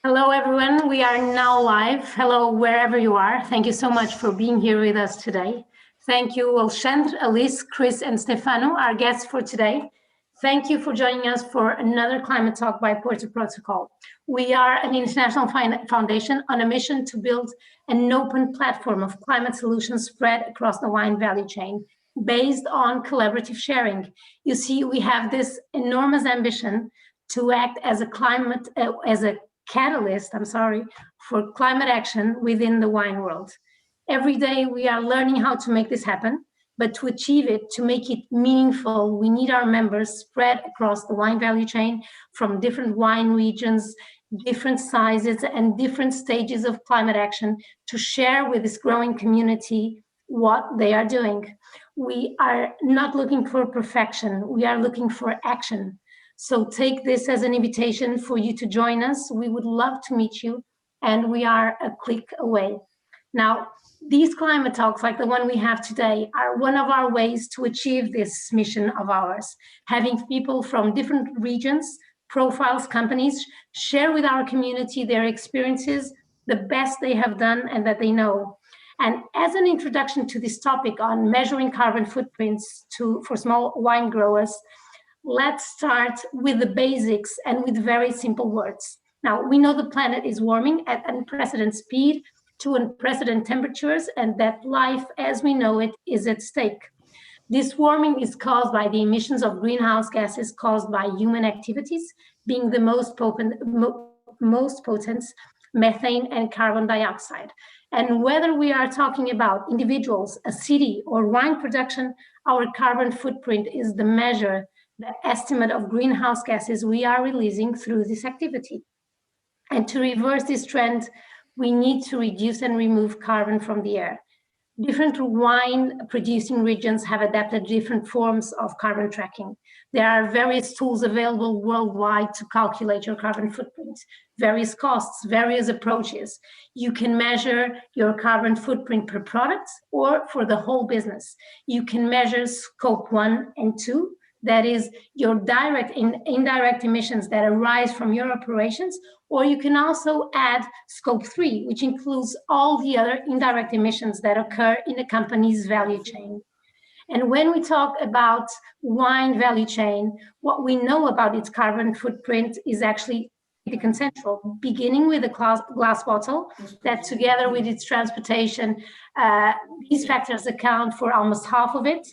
Hello, everyone. We are now live. Hello, wherever you are. Thank you so much for being here with us today. Thank you, Alexandre, Alice, Chris, and Stefano, our guests for today. Thank you for joining us for another climate talk by Porto Protocol. We are an international foundation on a mission to build an open platform of climate solutions spread across the wine value chain based on collaborative sharing. You see, we have this enormous ambition to act as a catalyst, for climate action within the wine world. Every day we are learning how to make this happen, but to achieve it, to make it meaningful, we need our members spread across the wine value chain from different wine regions, different sizes, and different stages of climate action to share with this growing community what they are doing. We are not looking for perfection, we are looking for action. So take this as an invitation for you to join us. We would love to meet you, and we are a click away. Now, these climate talks, like the one we have today, are one of our ways to achieve this mission of ours, having people from different regions, profiles, companies, share with our community their experiences, the best they have done and that they know. And as an introduction to this topic on measuring carbon footprints for small wine growers, let's start with the basics and with very simple words. Now, we know the planet is warming at unprecedented speed to unprecedented temperatures, and that life as we know it is at stake. This warming is caused by the emissions of greenhouse gases caused by human activities, being the most potent methane and carbon dioxide. And whether we are talking about individuals, a city, or wine production, our carbon footprint is the measure, the estimate of greenhouse gases we are releasing through this activity. And to reverse this trend, we need to reduce and remove carbon from the air. Different wine producing regions have adapted different forms of carbon tracking. There are various tools available worldwide to calculate your carbon footprint, various costs, various approaches. You can measure your carbon footprint per product or for the whole business. You can measure scope 1 and 2, that is your direct and indirect emissions that arise from your operations, or you can also add scope 3, which includes all the other indirect emissions that occur in a company's value chain. And when we talk about wine value chain, what we know about its carbon footprint is actually central, beginning with a glass bottle that together with its transportation, these factors account for almost half of it.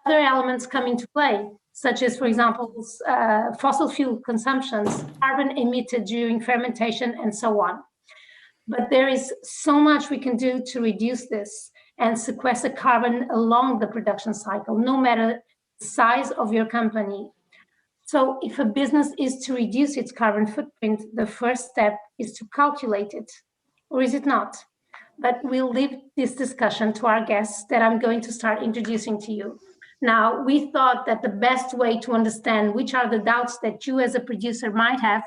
Other elements come into play, such as, for example, fossil fuel consumptions, carbon emitted during fermentation, and so on. But there is so much we can do to reduce this and sequester carbon along the production cycle, no matter the size of your company. So if a business is to reduce its carbon footprint, the first step is to calculate it, or is it not? But we'll leave this discussion to our guests that I'm going to start introducing to you. Now, we thought that the best way to understand which are the doubts that you as a producer might have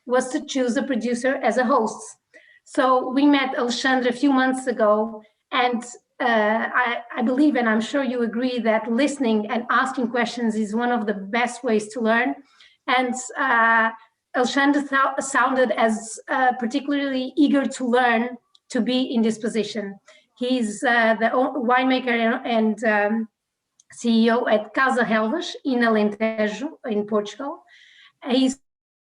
was to choose a producer as a host. So we met Alexandre a few months ago, and I believe, and I'm sure you agree, that listening and asking questions is one of the best ways to learn. And Alexandre sounded as particularly eager to learn to be in this position. He's the winemaker and CEO at Casa Helvas in Alentejo in Portugal. He's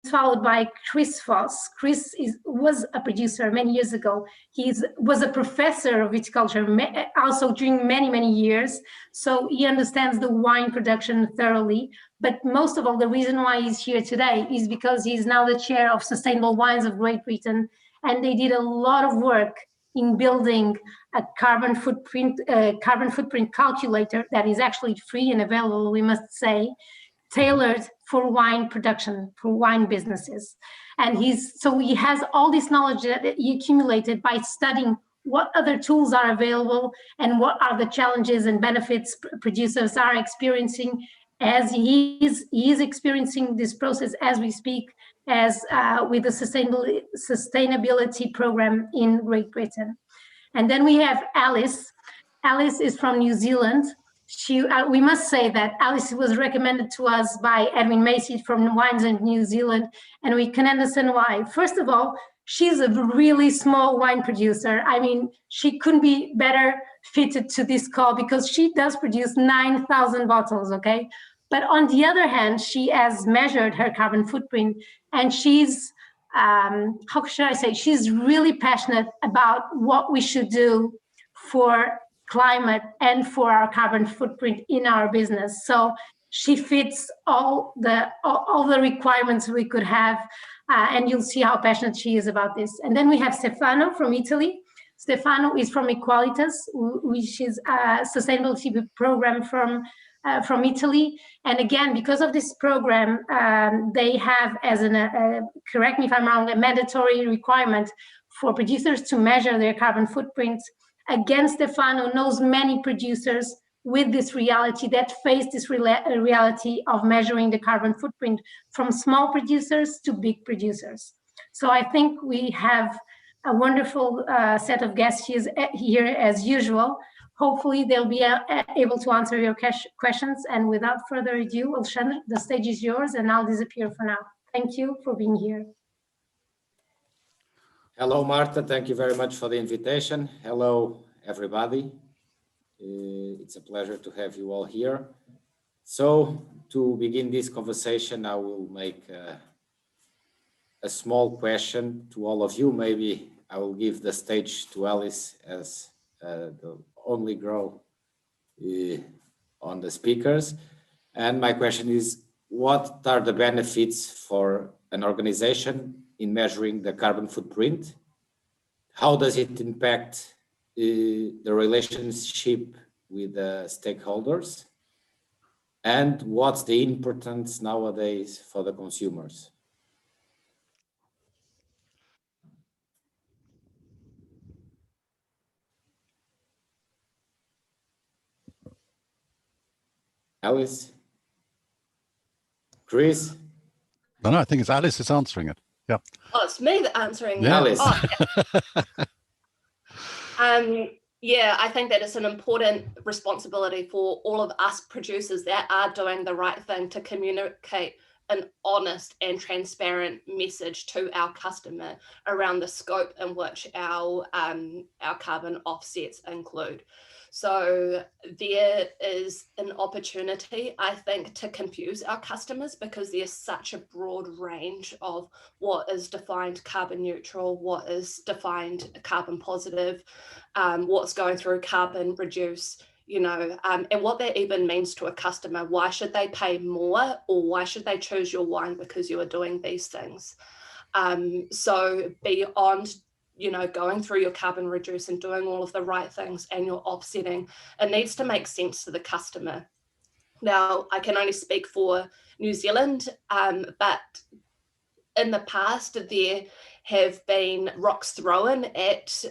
followed by Chris Foss. Chris was a producer many years ago. He was a professor of viticulture also during many years. So he understands the wine production thoroughly. But most of all, the reason why he's here today is because he's now the chair of Sustainable Wines of Great Britain. And they did a lot of work in building a carbon footprint calculator that is actually free and available, we must say, tailored for wine production, for wine businesses. And he has all this knowledge that he accumulated by studying what other tools are available and what are the challenges and benefits producers are experiencing as he is experiencing this process as we speak, as with the sustainability program in Great Britain. And then we have Alice. Alice is from New Zealand. we must say that Alice was recommended to us by Edwin Macy from Wines in New Zealand, and we can understand why. First of all, she's a really small wine producer. I mean, she couldn't be better fitted to this call because she does produce 9,000 bottles, okay? But on the other hand, she has measured her carbon footprint, and she's, how should I say, she's really passionate about what we should do for climate and for our carbon footprint in our business. So she fits all the requirements we could have, and you'll see how passionate she is about this. And then we have Stefano from Italy. Stefano is from Equalitas, which is a sustainability program from Italy. And again, because of this program, they have, as correct me if I'm wrong, a mandatory requirement for producers to measure their carbon footprints. Again, Stefano knows many producers with this reality that face this reality of measuring the carbon footprint from small producers to big producers. So I think we have a wonderful set of guests here as usual. Hopefully they'll be able to answer your questions. And without further ado, Alexandre, the stage is yours, and I'll disappear for now. Thank you for being here. Hello, Marta. Thank you very much for the invitation. Hello, everybody. It's a pleasure to have you all here. So to begin this conversation, I will make a small question to all of you. Maybe I will give the stage to Alice as the only girl on the speakers. And my question is, what are the benefits for an organization in measuring the carbon footprint? How does it impact the relationship with the stakeholders? And what's the importance nowadays for the consumers? Alice? Chris? No, I think it's Alice is answering it. Yeah. Oh, it's me that answering. Yeah. Alice. Oh, yeah, I think that it's an important responsibility for all of us producers that are doing the right thing to communicate an honest and transparent message to our customer around the scope in which our carbon offsets include. So there is an opportunity, I think, to confuse our customers because there's such a broad range of what is defined carbon neutral, what is defined carbon positive, what's going through carbon reduce, you know, and what that even means to a customer. Why should they pay more, or why should they choose your wine because you are doing these things? So beyond, you know, going through your carbon reduce and doing all of the right things and your offsetting, it needs to make sense to the customer. Now, I can only speak for New Zealand, but in the past, there have been rocks thrown at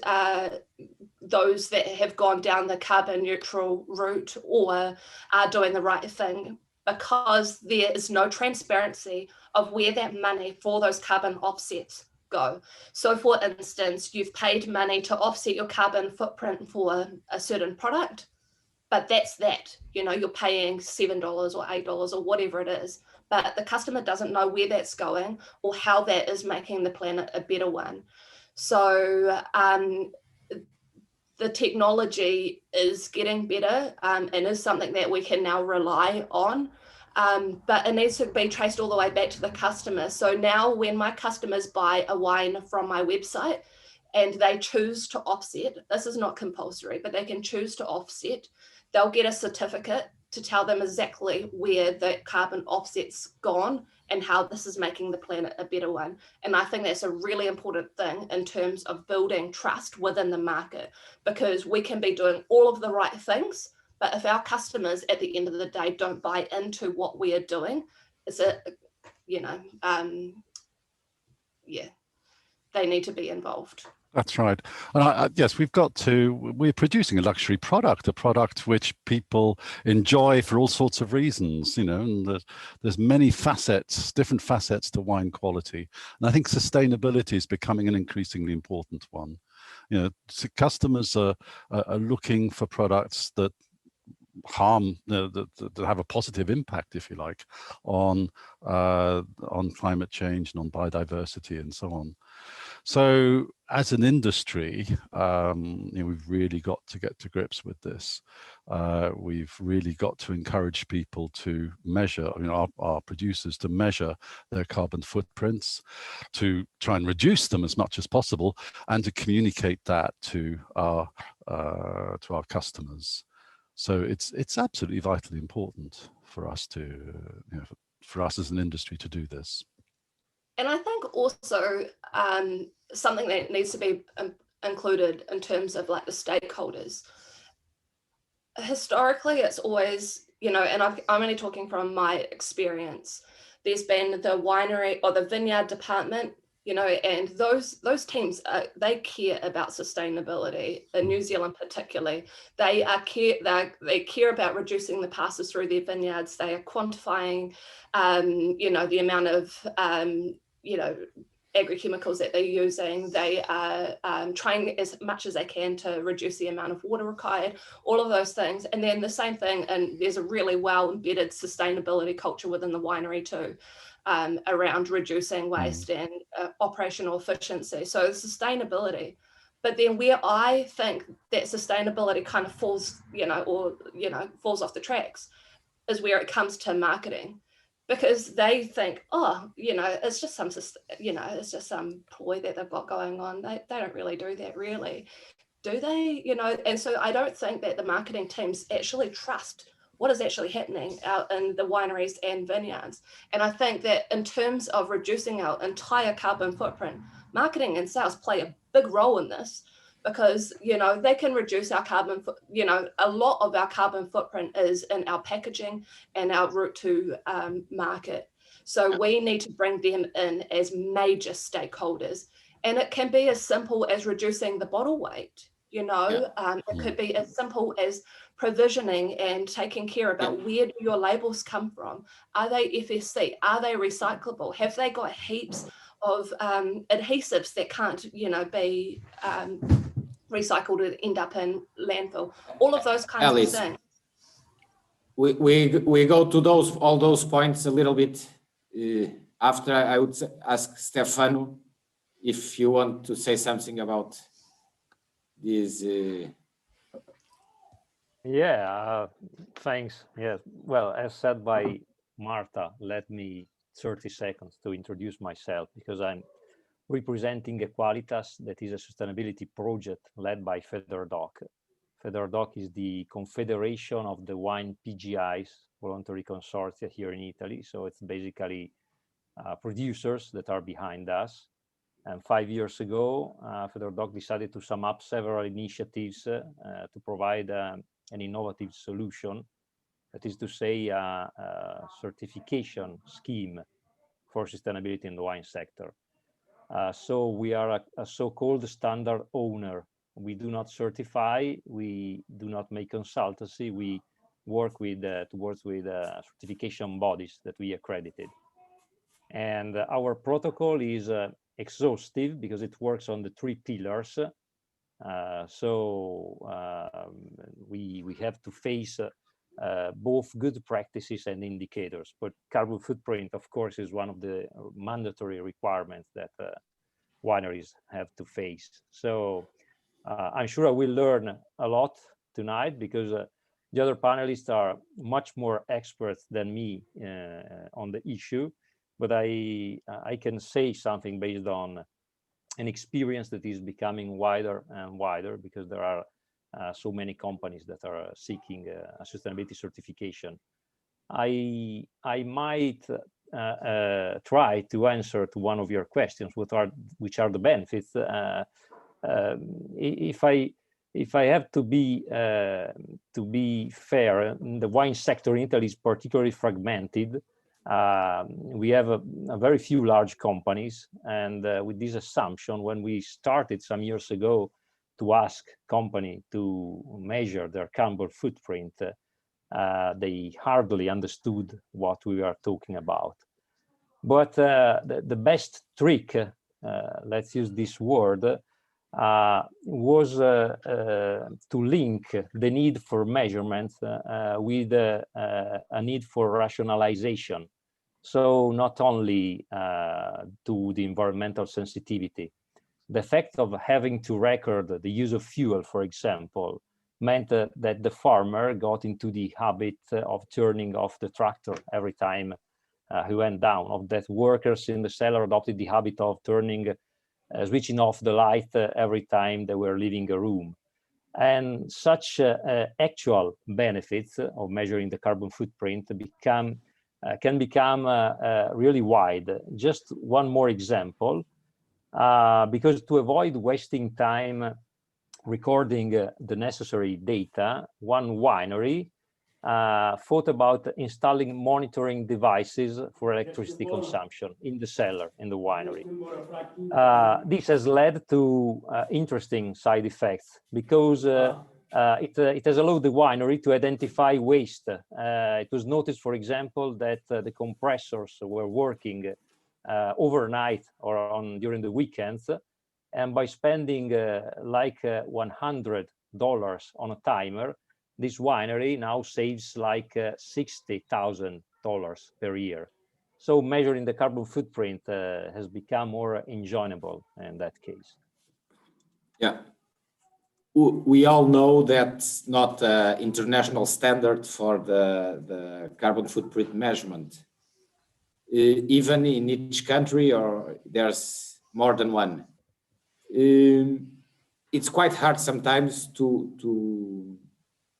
those that have gone down the carbon neutral route or are doing the right thing, because there is no transparency of where that money for those carbon offsets go. So for instance, you've paid money to offset your carbon footprint for a certain product, but that's that, you know, you're paying $7 or $8 or whatever it is, but the customer doesn't know where that's going or how that is making the planet a better one. So the technology is getting better and is something that we can now rely on. But it needs to be traced all the way back to the customer. So now when my customers buy a wine from my website and they choose to offset, this is not compulsory, but they can choose to offset, they'll get a certificate to tell them exactly where the carbon offset's gone and how this is making the planet a better one. And I think that's a really important thing in terms of building trust within the market, because we can be doing all of the right things, but if our customers at the end of the day don't buy into what we are doing, it's a, you know, yeah, they need to be involved. That's right. And yes, we're producing a luxury product, a product which people enjoy for all sorts of reasons, you know, and there's many facets, different facets to wine quality. And I think sustainability is becoming an increasingly important one. You know, customers are looking for products that harm, that have a positive impact, if you like, on climate change and on biodiversity and so on. So as an industry, we've really got to get to grips with this. We've really got to encourage people to measure, our producers to measure their carbon footprints, to try and reduce them as much as possible, and to communicate that to our customers. So it's absolutely vitally important for us for us as an industry to do this. And I think also something that needs to be included in terms of like the stakeholders. Historically, it's always, and I'm only talking from my experience, there's been the winery or the vineyard department, and those teams, they care about sustainability. In New Zealand particularly, they care about reducing the passes through their vineyards. They are quantifying, the amount of, agrochemicals that they're using. They are trying as much as they can to reduce the amount of water required, all of those things. And then the same thing, and there's a really well embedded sustainability culture within the winery too, around reducing waste and operational efficiency. So sustainability. But then where I think that sustainability kind of falls, falls off the tracks is where it comes to marketing. Because they think, it's just some ploy that they've got going on. They don't really do that, really, do they? And so I don't think that the marketing teams actually trust what is actually happening out in the wineries and vineyards. And I think that in terms of reducing our entire carbon footprint, marketing and sales play a big role in this. Because, they can reduce our carbon, a lot of our carbon footprint is in our packaging and our route to market. So we need to bring them in as major stakeholders. And it can be as simple as reducing the bottle weight, it could be as simple as provisioning and taking care about where do your labels come from? Are they FSC? Are they recyclable? Have they got heaps of adhesives that can't, be recycled and end up in landfill? All of those kinds Alice, of things. We go to all those points a little bit after. I would ask Stefano if you want to say something about this. Thanks. Yes. Well, as said by Marta, let me 30 seconds to introduce myself, because I'm representing Equalitas, that is a sustainability project led by FEDERDOC. FEDERDOC is the confederation of the wine PGIs, voluntary consortia here in Italy. So it's basically producers that are behind us. And 5 years ago, FEDERDOC decided to sum up several initiatives to provide an innovative solution, that is to say, a certification scheme for sustainability in the wine sector. So we are a so-called standard owner. We do not certify, we do not make consultancy, we work with towards certification bodies that we accredited. And our protocol is exhaustive because it works on the 3 pillars. We have to face both good practices and indicators, but carbon footprint, of course, is one of the mandatory requirements that wineries have to face. So I'm sure I will learn a lot tonight, because the other panelists are much more experts than me on the issue, but I can say something based on an experience that is becoming wider and wider, because there are so many companies that are seeking a sustainability certification. I might try to answer to one of your questions, which are the benefits. If I have to be fair, the wine sector in Italy is particularly fragmented. We have a very few large companies, and with this assumption, when we started some years ago to ask company to measure their carbon footprint, they hardly understood what we are talking about. But the best trick, let's use this word, was to link the need for measurement with a need for rationalization. So not only to the environmental sensitivity, the fact of having to record the use of fuel, for example, meant that the farmer got into the habit of turning off the tractor every time he went down, of that workers in the cellar adopted the habit of switching off the light every time they were leaving a room. And such actual benefits of measuring the carbon footprint can become really wide. Just one more example, because to avoid wasting time recording the necessary data, one winery thought about installing monitoring devices for electricity consumption in the cellar in the winery. This has led to interesting side effects because it has allowed the winery to identify waste. It was noticed, for example, that the compressors were working overnight or during the weekends, and by spending like $100 on a timer, this winery now saves like $60,000 per year. So measuring the carbon footprint has become more enjoyable in that case. Yeah. We all know that's not an international standard for the carbon footprint measurement. Even in each country, or there's more than one. It's quite hard sometimes to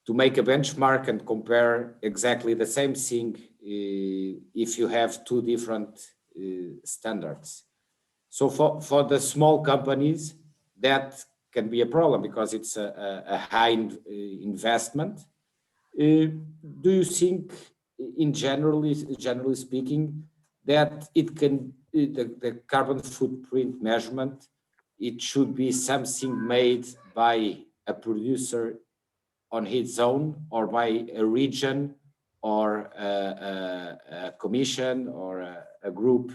make a benchmark and compare exactly the same thing if you have two different standards. So for the small companies, that can be a problem because it's a high investment. Do you think, generally speaking, that the carbon footprint measurement, it should be something made by a producer on his own, or by a region, or a commission, or a group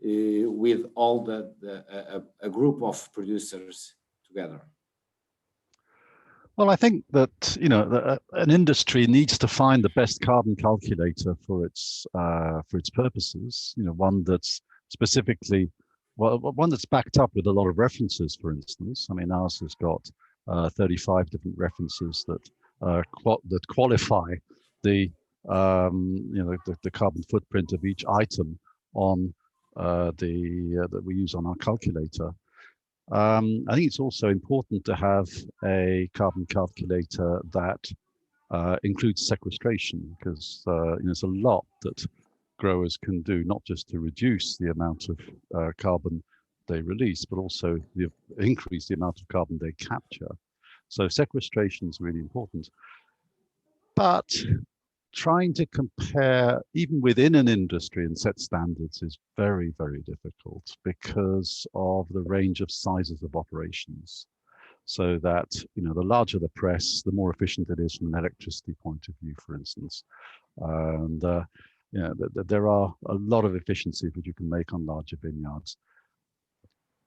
with all a group of producers together? Well, I think that an industry needs to find the best carbon calculator for its purposes. One that's specifically, one that's backed up with a lot of references. For instance, I mean, ours has got 35 different references that qualify the carbon footprint of each item on that we use on our calculator. I think it's also important to have a carbon calculator that includes sequestration, because there's a lot that growers can do, not just to reduce the amount of carbon they release, but also increase the amount of carbon they capture. So sequestration is really important. But trying to compare even within an industry and set standards is very, very difficult because of the range of sizes of operations. So that, the larger the press, the more efficient it is from an electricity point of view, for instance. And there are a lot of efficiencies which you can make on larger vineyards.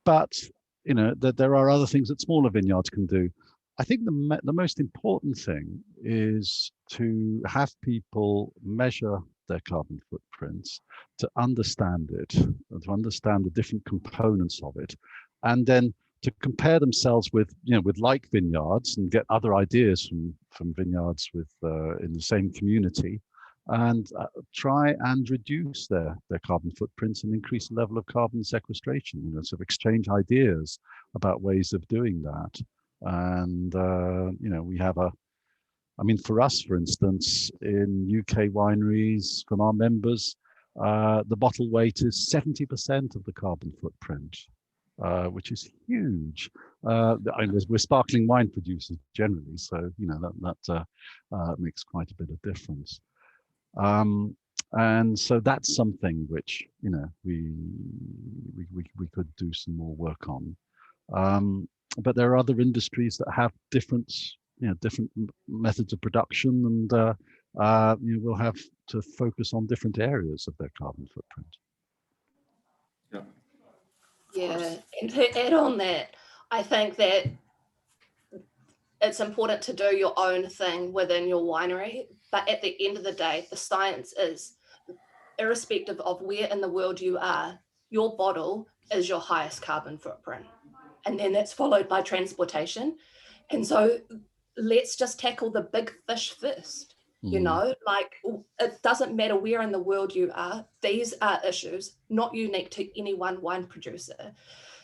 But, there are other things that smaller vineyards can do. I think the most important thing is to have people measure their carbon footprints, to understand it, to understand the different components of it, and then to compare themselves with like vineyards and get other ideas from vineyards in the same community, and try and reduce their carbon footprints and increase the level of carbon sequestration. Sort of exchange ideas about ways of doing that. And we have for us, for instance, in UK wineries, from our members, the bottle weight is 70% of the carbon footprint, which is huge. We're sparkling wine producers generally, so that makes quite a bit of difference. And so that's something which we could do some more work on. But there are other industries that have different methods of production, and we'll have to focus on different areas of their carbon footprint. Yeah, and to add on that, I think that it's important to do your own thing within your winery, but at the end of the day, the science is, irrespective of where in the world you are, your bottle is your highest carbon footprint. And then that's followed by transportation. And so let's just tackle the big fish first. You know, like, it doesn't matter where in the world you are, these are issues not unique to any one wine producer.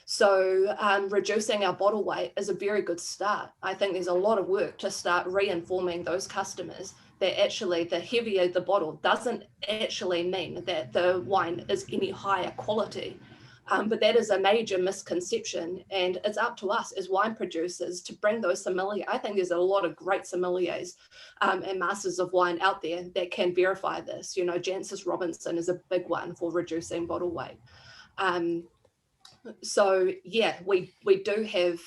So reducing our bottle weight is a very good start. I think there's a lot of work to start reinforming those customers that actually the heavier the bottle doesn't actually mean that the wine is any higher quality. But that is a major misconception, and it's up to us as wine producers to bring those sommeliers. I think there's a lot of great sommeliers and masters of wine out there that can verify this. You know, Jancis Robinson is a big one for reducing bottle weight. So yeah, we do have,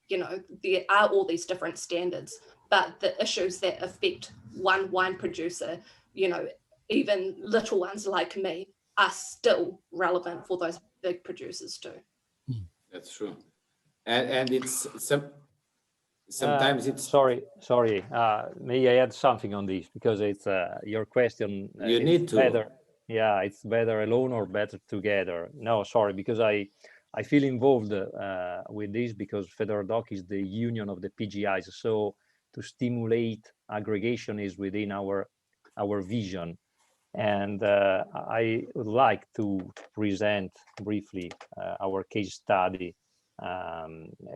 you know, there are all these different standards, but the issues that affect one wine producer, you know, even little ones like me, are still relevant for those big producers too. That's true. And it's sometimes it's sorry. May I add something on this, because it's your question. You need to. Better, yeah, it's better alone or better together. No, sorry, because I feel involved with this, because FederDoc is the union of the PGIs. So to stimulate aggregation is within our vision. And I would like to present briefly our case study.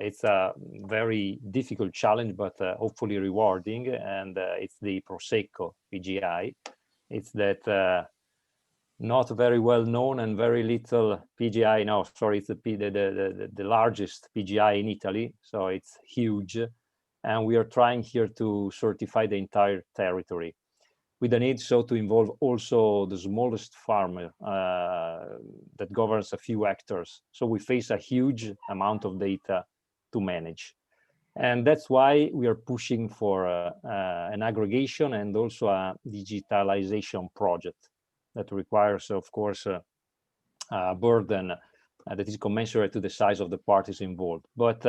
It's a very difficult challenge, but hopefully rewarding, and it's the Prosecco PGI. It's that not very well known and very little PGI. No, sorry, it's the largest PGI in Italy, so it's huge, and we are trying here to certify the entire territory, with the need so to involve also the smallest farmer that governs a few hectares. So we face a huge amount of data to manage. And that's why we are pushing for an aggregation and also a digitalization project that requires, of course, a burden that is commensurate to the size of the parties involved. But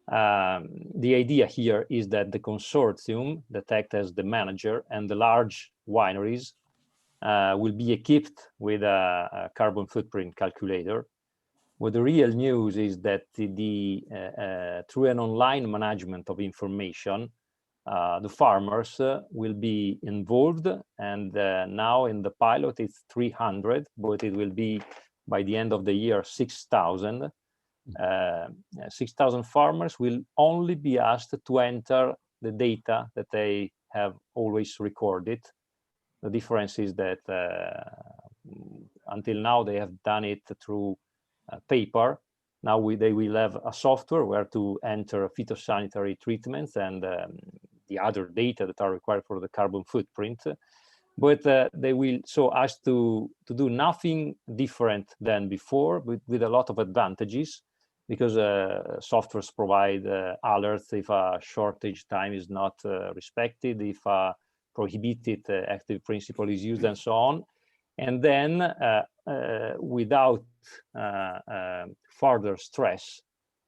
the idea here is that the consortium that act as the manager and the large wineries will be equipped with a carbon footprint calculator. What the real news is that through an online management of information, the farmers will be involved, and now in the pilot it's 300, but it will be by the end of the year 6,000. 6,000 farmers will only be asked to enter the data that they have always recorded. The difference is that until now they have done it through paper. Now they will have a software where to enter phytosanitary treatments and the other data that are required for the carbon footprint. But they will so ask to do nothing different than before, with a lot of advantages, because softwares provide alerts if a shortage time is not respected, if a prohibited active principle is used, and so on. And then without further stress,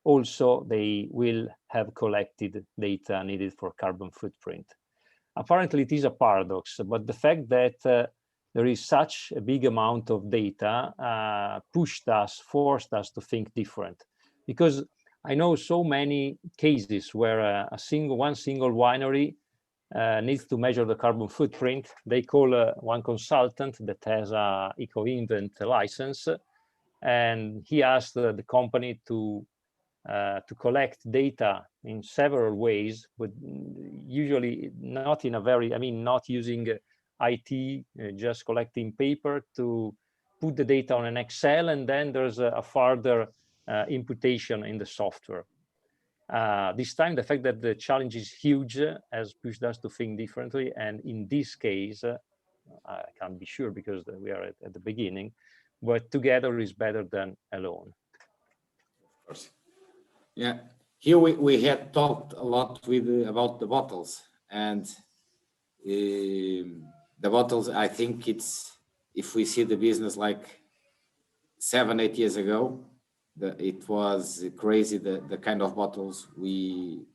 also they will have collected data needed for carbon footprint. Apparently it is a paradox, but the fact that there is such a big amount of data forced us to think different. Because I know so many cases where one single winery needs to measure the carbon footprint. They call one consultant that has a EcoInvent license, and he asked the company to collect data in several ways, but usually not in a very, not using IT, just collecting paper, to put the data on an Excel, and then there's a further imputation in the software. This time, the fact that the challenge is huge has pushed us to think differently. And in this case, I can't be sure because we are at the beginning, but together is better than alone. Of course. Yeah, here we had talked a lot about the bottles, and the bottles, I think it's, if we see the business like 7-8 years ago, it was crazy the kind of bottles we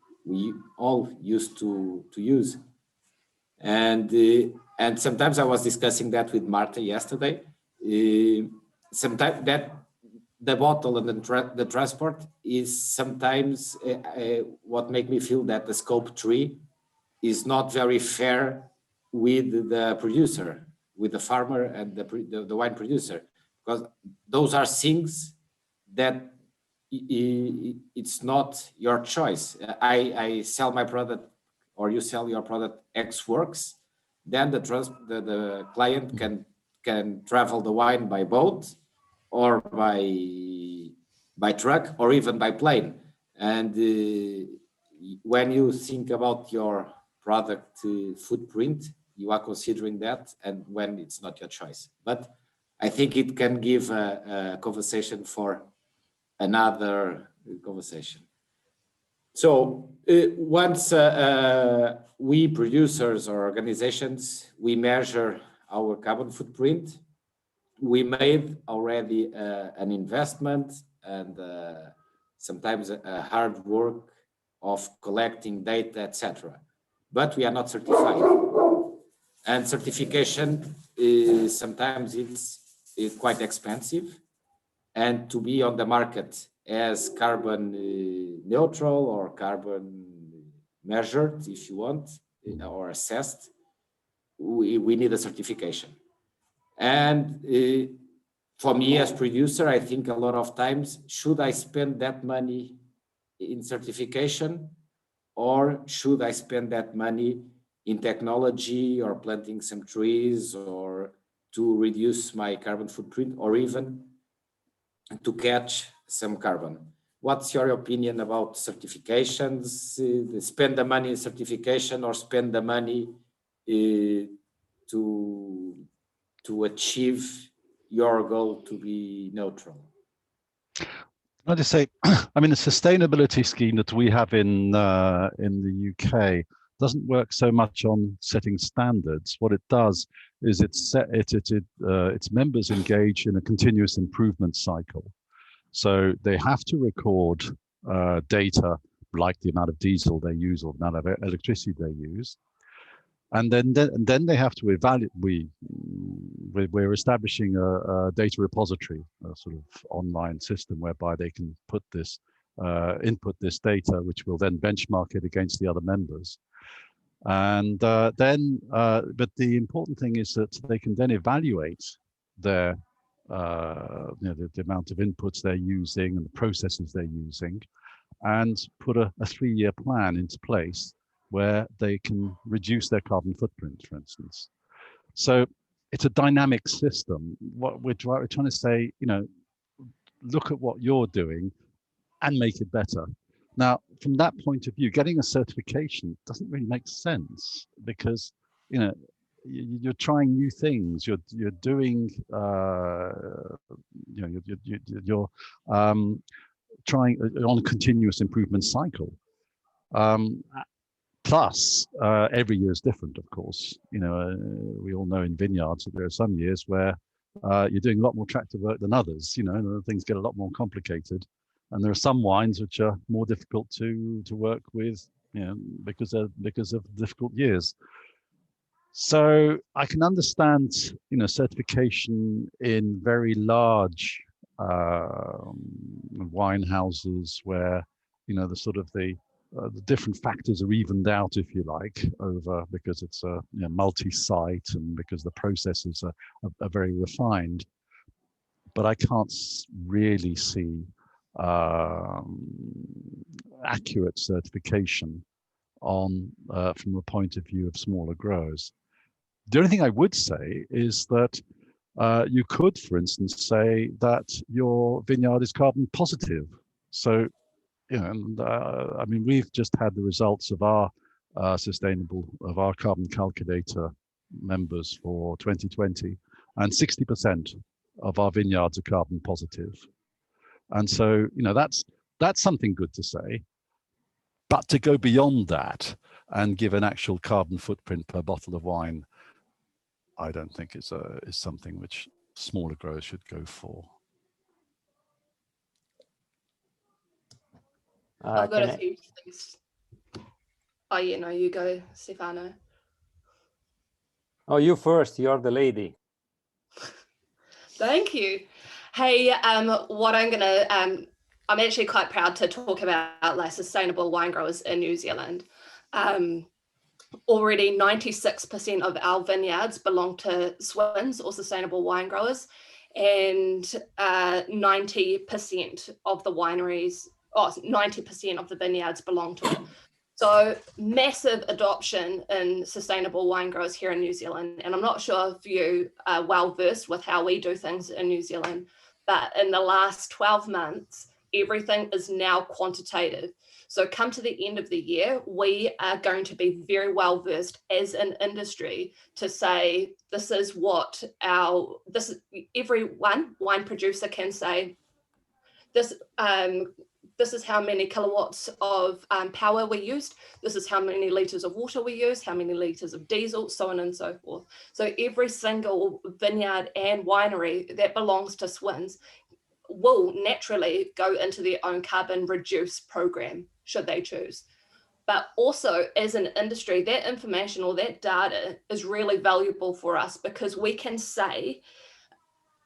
all used to use. And sometimes I was discussing that with Marta yesterday. Sometimes that the bottle and the transport is sometimes what make me feel that the scope 3 is not very fair with the producer, with the farmer and the wine producer, because those are things that it's not your choice. I sell my product, or you sell your product X works, then the client can travel the wine by boat or by truck or even by plane. And when you think about your product footprint, you are considering that, and when it's not your choice. But I think it can give a conversation for another conversation. So once we producers or organizations, we measure our carbon footprint, we made already an investment and sometimes a hard work of collecting data, etc. But we are not certified. And certification is sometimes it's quite expensive. And to be on the market as carbon neutral or carbon measured, if you want, or assessed, we need a certification. And for me as producer, I think a lot of times, should I spend that money in certification, or should I spend that money in technology or planting some trees or to reduce my carbon footprint, or even to catch some carbon? What's your opinion about certifications? Spend the money in certification or spend the money to achieve your goal to be neutral? I just say, I mean, the sustainability scheme that we have in the UK doesn't work so much on setting standards. What it does is its members engage in a continuous improvement cycle. So they have to record data like the amount of diesel they use or the amount of electricity they use. And then they have to evaluate. We're establishing a data repository, a sort of online system whereby they can put this input this data, which will then benchmark it against the other members. And but the important thing is that they can then evaluate their the amount of inputs they're using and the processes they're using, and put a 3-year plan into place where they can reduce their carbon footprint, for instance. So it's a dynamic system. What we're trying to say, look at what you're doing and make it better. Now, from that point of view, getting a certification doesn't really make sense, because you're trying new things. You're doing you're trying on a continuous improvement cycle. Plus, every year is different, of course. We all know in vineyards that there are some years where you're doing a lot more tractor work than others. And things get a lot more complicated. And there are some wines which are more difficult to work with, because of difficult years. So I can understand, certification in very large wine houses where, the different factors are evened out, if you like, because it's a multi-site and because the processes are very refined. But I can't really see accurate certification from a point of view of smaller growers. The only thing I would say is that you could, for instance, say that your vineyard is carbon positive. So, I mean, we've just had the results of our carbon calculator members for 2020, and 60% of our vineyards are carbon positive. And so, that's something good to say. But to go beyond that and give an actual carbon footprint per bottle of wine, I don't think is something which smaller growers should go for. I've got Can a I- few things. Oh, yeah, no, you go, Stefano. Oh, you first. You're the lady. Thank you. Hey, what I'm gonna, I'm actually quite proud to talk about like sustainable wine growers in New Zealand. Already 96% of our vineyards belong to SWINs or sustainable wine growers, and 90% of the wineries, 90% of the vineyards belong to it. So massive adoption in sustainable wine growers here in New Zealand. And I'm not sure if you are well versed with how we do things in New Zealand, but in the last 12 months, everything is now quantitative. So come to the end of the year, we are going to be very well versed as an industry to say, this is what every wine producer can say, this is how many kilowatts of power we used. This is how many liters of water we use, how many liters of diesel, so on and so forth. So every single vineyard and winery that belongs to SWINs will naturally go into their own carbon reduce program, should they choose. But also as an industry, that information or that data is really valuable for us because we can say,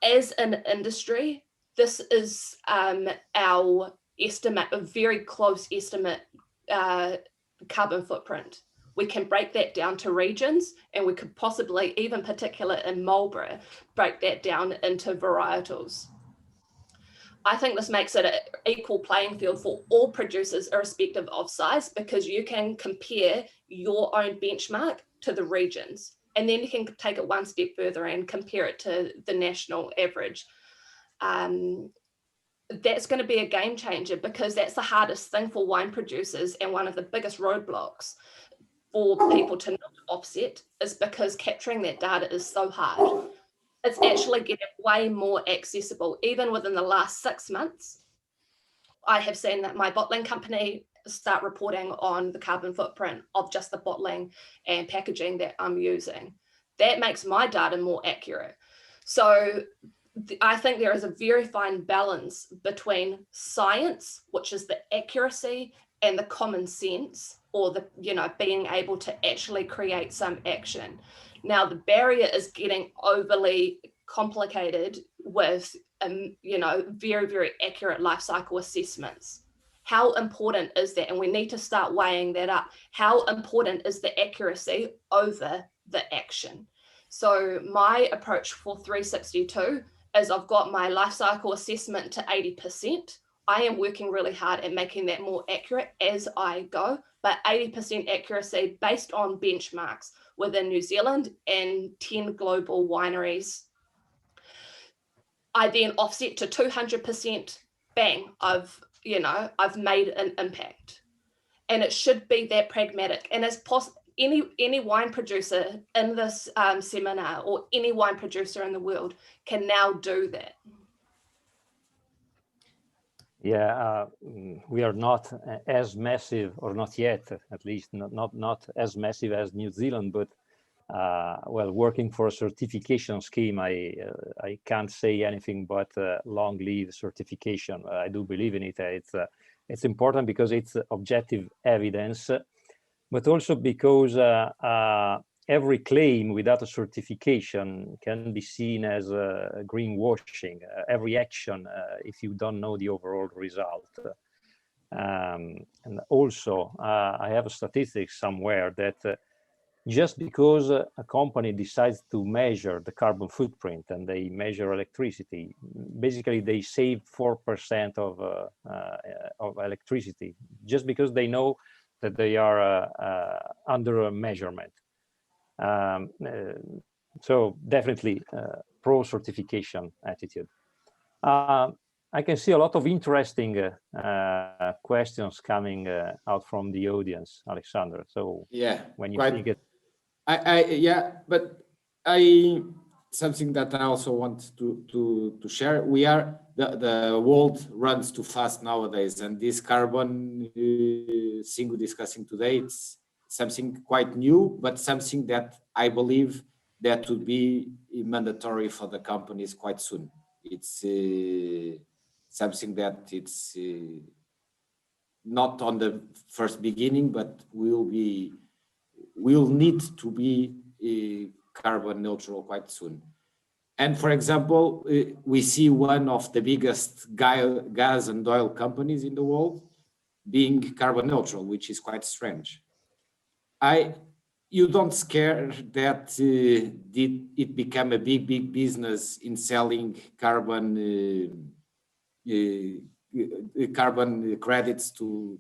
as an industry, this is our estimate, a very close estimate carbon footprint. We can break that down to regions, and we could possibly, even particular in Marlborough, break that down into varietals. I think this makes it an equal playing field for all producers irrespective of size, because you can compare your own benchmark to the regions, and then you can take it one step further and compare it to the national average. That's going to be a game changer, because that's the hardest thing for wine producers, and one of the biggest roadblocks for people to not offset is because capturing that data is so hard. It's actually getting way more accessible. Even within the last 6 months, I have seen that my bottling company start reporting on the carbon footprint of just the bottling and packaging that I'm using. That makes my data more accurate. So I think there is a very fine balance between science, which is the accuracy, and the common sense, or the, being able to actually create some action. Now, the barrier is getting overly complicated with, very, very accurate life cycle assessments. How important is that? And we need to start weighing that up. How important is the accuracy over the action? So my approach for 362 is I've got my life cycle assessment to 80%. I am working really hard at making that more accurate as I go, but 80% accuracy based on benchmarks within New Zealand and 10 global wineries. I then offset to 200%, bang, I've made an impact. And it should be that pragmatic. And as any wine producer in this seminar, or any wine producer in the world, can now do that. Yeah, we are not as massive, or not yet, at least not as massive as New Zealand, but well, working for a certification scheme, I can't say anything but long lead certification. I do believe in it. It's important because it's objective evidence, but also because every claim without a certification can be seen as greenwashing. Every action, if you don't know the overall result. And also, I have a statistic somewhere that just because a company decides to measure the carbon footprint and they measure electricity, basically they save 4% of electricity, just because they know that they are under a measurement. So definitely pro certification attitude. I can see a lot of interesting questions coming out from the audience, Alexander. So yeah, when you quite, think it, something that I also want to share. We are the world runs too fast nowadays, and this carbon thing we're discussing today, it's something quite new, but something that I believe that would be mandatory for the companies quite soon. It's something that it's not on the first beginning, but we'll need to be carbon neutral quite soon. And for example, we see one of the biggest gas and oil companies in the world being carbon neutral, which is quite strange. You don't scare that it become a big business in selling carbon credits to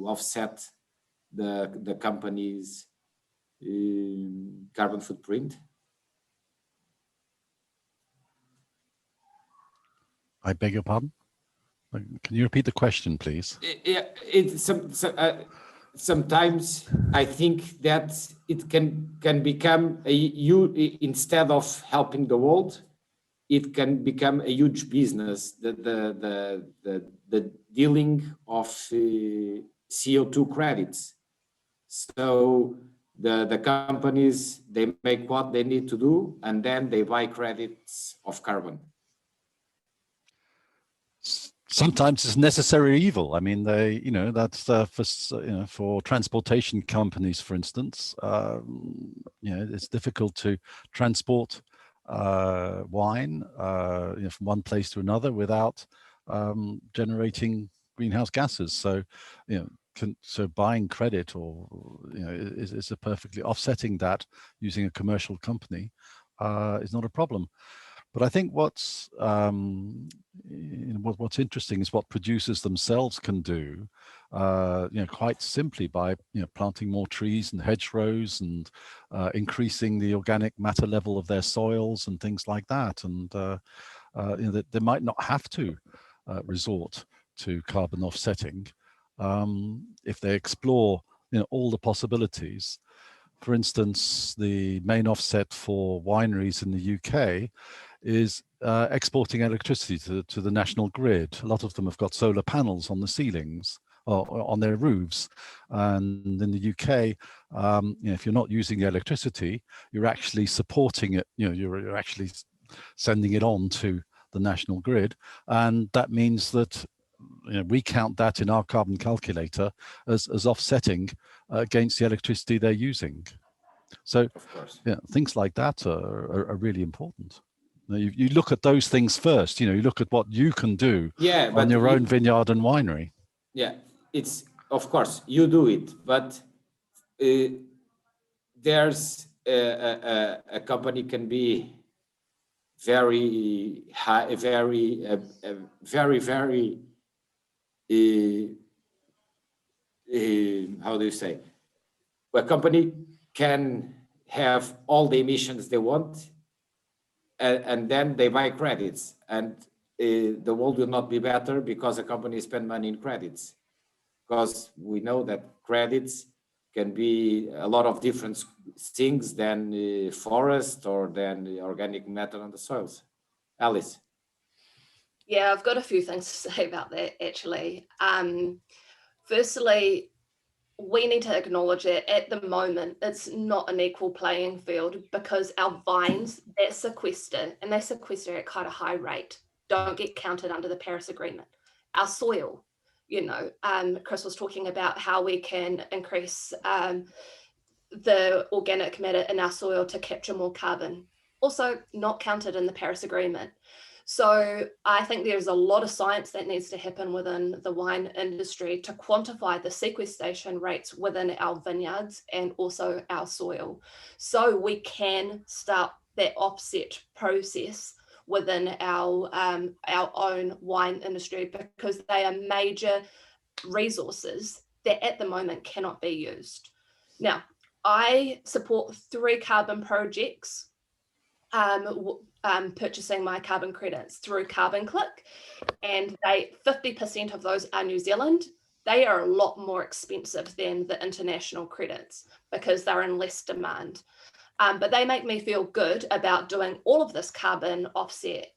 offset the company's carbon footprint? I beg your pardon? Can you repeat the question, please? Yeah, sometimes I think that it can become instead of helping the world, it can become a huge business. The dealing of CO2 credits. So the companies, they make what they need to do, and then they buy credits of carbon. Sometimes it's necessary evil. I mean, that's for transportation companies, for instance. It's difficult to transport wine from one place to another without generating greenhouse gases. So, so buying credit is a perfectly offsetting that using a commercial company is not a problem. But I think what's interesting is what producers themselves can do, quite simply by planting more trees and hedgerows and increasing the organic matter level of their soils and things like that. And they might not have to resort to carbon offsetting if they explore all the possibilities. For instance, the main offset for wineries in the UK is exporting electricity to the national grid. A lot of them have got solar panels on the ceilings or on their roofs. And in the UK, if you're not using the electricity, you're actually supporting it. You're actually sending it on to the national grid. And that means that we count that in our carbon calculator as offsetting against the electricity they're using. So things like that are really important. You look at those things first. You look at what you can do on your own vineyard and winery. Yeah, it's, of course, you do it, but there's a company can be very high, very how do you say? A company can have all the emissions they want, and then they buy credits, and the world will not be better because a company spend money in credits, because we know that credits can be a lot of different things than forest or than organic matter on the soils. Alice. Yeah, I've got a few things to say about that, actually. Firstly, we need to acknowledge that at the moment, it's not an equal playing field, because our vines that sequester, and they sequester at quite a high rate, don't get counted under the Paris Agreement. Our soil, Chris was talking about how we can increase the organic matter in our soil to capture more carbon, also not counted in the Paris Agreement. So I think there's a lot of science that needs to happen within the wine industry to quantify the sequestration rates within our vineyards and also our soil, so we can start that offset process within our own wine industry, because they are major resources that at the moment cannot be used. Now, I support 3 carbon projects purchasing my carbon credits through Carbon Click, and 50% of those are New Zealand. They are a lot more expensive than the international credits because they're in less demand. But they make me feel good about doing all of this carbon offset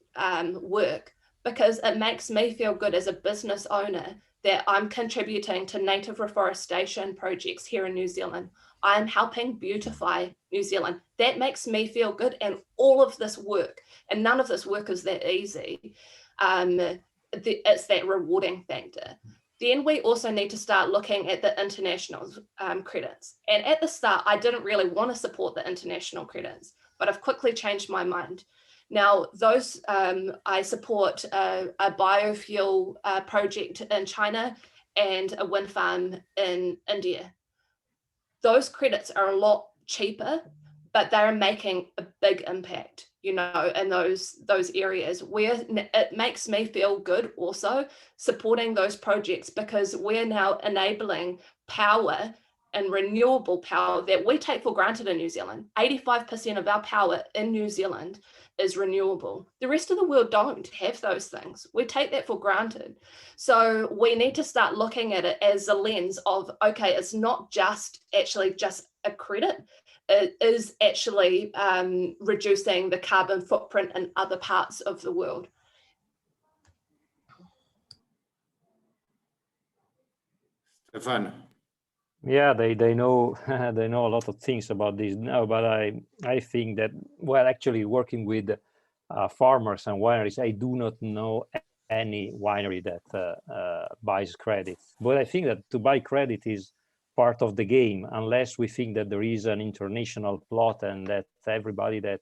work, because it makes me feel good as a business owner that I'm contributing to native reforestation projects here in New Zealand. I'm helping beautify New Zealand. That makes me feel good, and all of this work, and none of this work is that easy. It's that rewarding factor. then we also need to start looking at the international credits. And at the start, I didn't really want to support the international credits, but I've quickly changed my mind. Now, those I support a biofuel project in China and a wind farm in India. Those credits are a lot cheaper, but they're making a big impact, you know, in those areas where it makes me feel good also supporting those projects, because we're now enabling power and renewable power that we take for granted in New Zealand. 85% of our power in New Zealand is renewable. The rest of the world don't have those things. We take that for granted. So we need to start looking at it as a lens of, okay, it's not just actually just a credit, it is actually reducing the carbon footprint in other parts of the world. Stefano. Yeah, they know they know a lot of things about this now, but I think that, well, actually working with farmers and wineries, I do not know any winery that buys credit. But I think that to buy credit is part of the game, unless we think that there is an international plot and that everybody that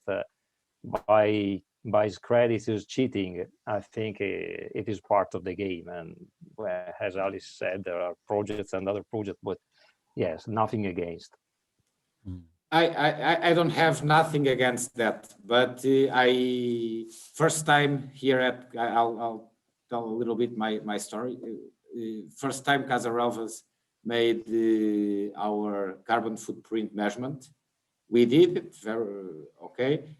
buys credit is cheating. I think it is part of the game. And as Alice said, there are projects and other projects, but yes, nothing against. I don't have nothing against that, but I first time here at, I'll tell a little bit my story. First time Casarovas made our carbon footprint measurement. We did it very okay,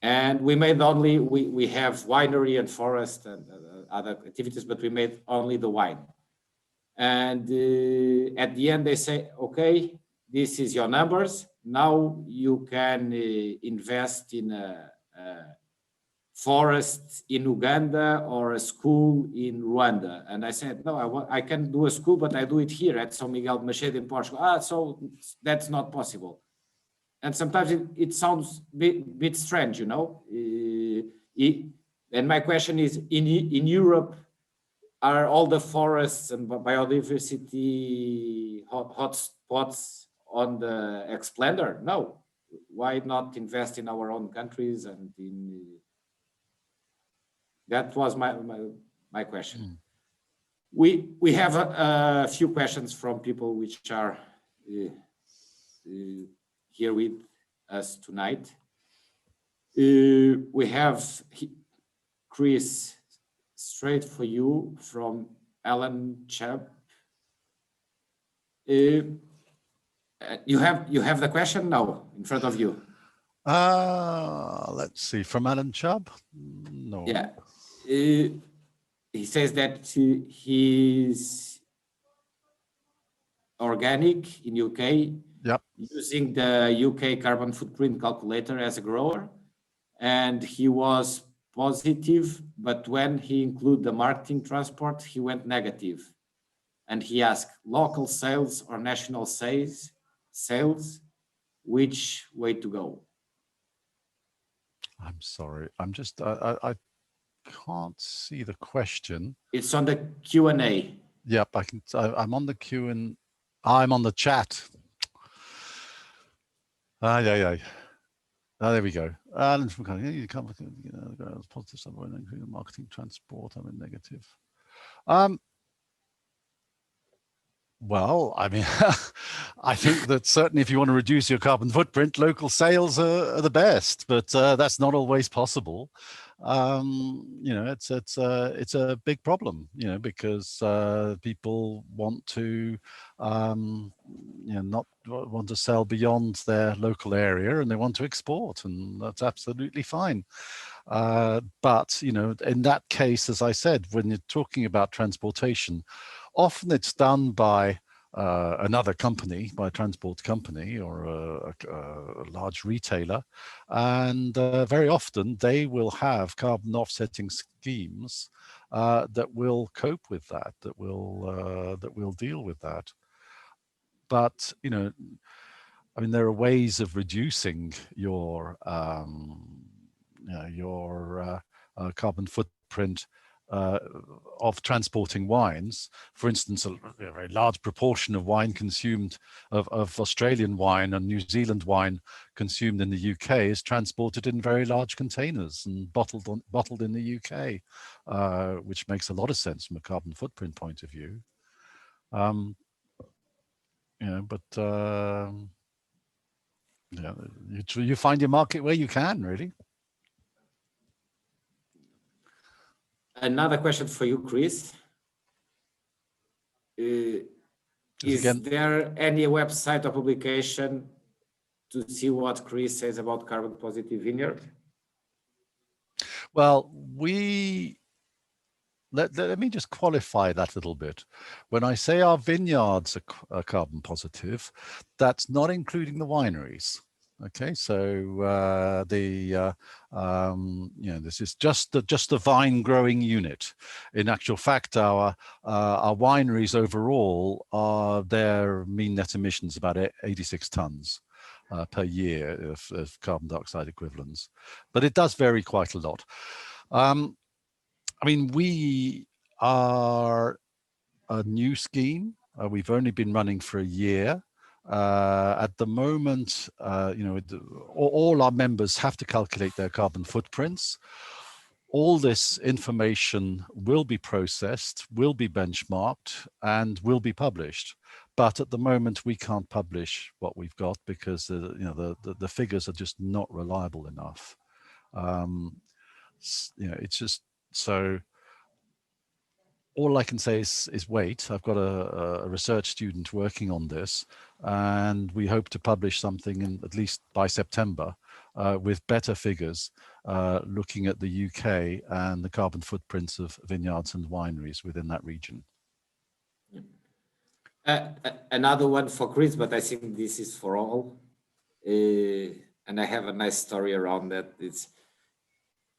and we made only, we have winery and forest and other activities, but we made only the wine. And at the end they say, okay, this is your numbers. Now you can invest in a forest in Uganda or a school in Rwanda. And I said, no, I can do a school, but I do it here at São Miguel de Machado in Portugal. So that's not possible. And sometimes it sounds a bit strange, you know. And my question is, in Europe, are all the forests and biodiversity hotspots on the Expander? No. Why not invest in our own countries? And that was my question. We have a few questions from people which are here with us tonight. We have Chris, straight for you, from Alan Chubb. You have the question now in front of you. Let's see, from Alan Chubb? No. Yeah. He says that he's organic in UK, yep, using the UK carbon footprint calculator as a grower, and he was positive, but when he included the marketing transport, he went negative. And he asked, local sales or national sales, which way to go? I'm sorry, I'm just, I can't see the question. It's on the Q&A. Yep, I'm on the Q and I'm on the chat. Yeah. There we go. You can't look at positive somewhere, including marketing, transport. I'm in negative. Well, I mean, I think that certainly if you want to reduce your carbon footprint, local sales are the best, but that's not always possible. You know, it's a big problem, you know, because people want to, you know, not want to sell beyond their local area, and they want to export, and that's absolutely fine. But, you know, in that case, as I said, when you're talking about transportation, often it's done by another company, by a transport company or a large retailer, and very often they will have carbon offsetting schemes that will cope with that, that will deal with that. But, you know, I mean, there are ways of reducing your carbon footprint of transporting wines. For instance, a very large proportion of wine consumed, of Australian wine and New Zealand wine consumed in the UK is transported in very large containers and bottled in the UK, which makes a lot of sense from a carbon footprint point of view. You find your market where you can, really. Another question for you, Chris. Is there any website or publication to see what Chris says about carbon positive vineyard? Well, let me just qualify that a little bit. When I say our vineyards are carbon positive, that's not including the wineries. Okay, so this is just the vine growing unit. In actual fact, our wineries overall their mean net emissions about 86 tons per year of carbon dioxide equivalents, but it does vary quite a lot. I mean, we are a new scheme. We've only been running for a year. At the moment, all our members have to calculate their carbon footprints. All this information will be processed, will be benchmarked, and will be published. But at the moment, we can't publish what we've got because the figures are just not reliable enough. It's just so. All I can say is wait. I've got a research student working on this, and we hope to publish something at least by September with better figures looking at the UK and the carbon footprints of vineyards and wineries within that region. Another one for Chris, but I think this is for all. And I have a nice story around that. It's,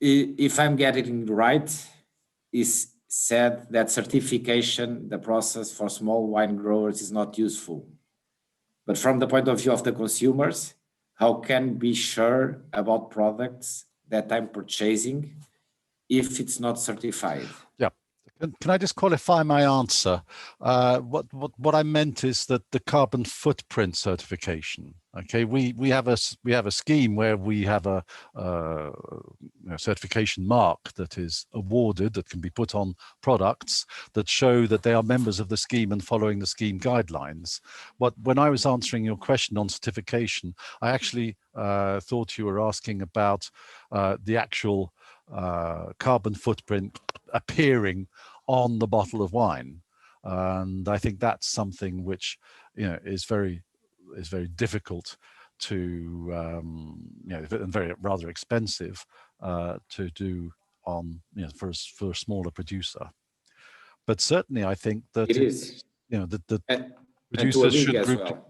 if I'm getting it right, is said that certification, the process for small wine growers, is not useful. But from the point of view of the consumers, how can be sure about products that I'm purchasing if it's not certified? Yeah. Can I just qualify my answer? What I meant is that the carbon footprint certification. Okay, we have a scheme where we have a certification mark that is awarded, that can be put on products that show that they are members of the scheme and following the scheme guidelines. When I was answering your question on certification, I actually thought you were asking about the actual carbon footprint appearing on the bottle of wine, and I think that's something which is very difficult to and very rather expensive to do on for a smaller producer. But certainly I think that it is that producers should group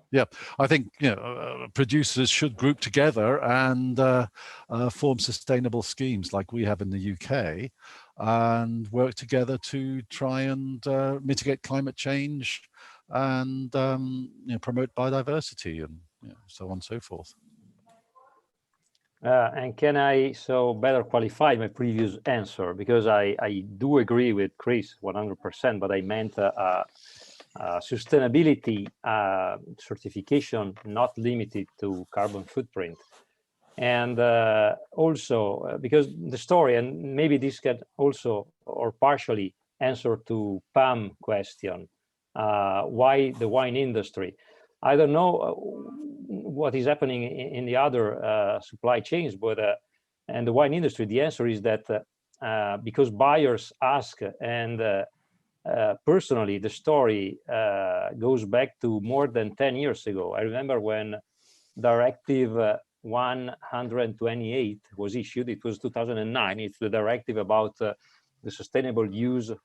I think producers should group together and form sustainable schemes like we have in the UK and work together to try and mitigate climate change and promote biodiversity and so on and so forth. And can I better qualify my previous answer, because I do agree with Chris 100%, but I meant sustainability certification not limited to carbon footprint. And also because the story, and maybe this can also or partially answer to Pam's question, why the wine industry? I don't know what is happening in the other supply chains, but and the wine industry, the answer is that because buyers ask, and personally, the story goes back to more than 10 years ago. I remember when Directive 128 was issued. It was 2009. It's the directive about the sustainable use of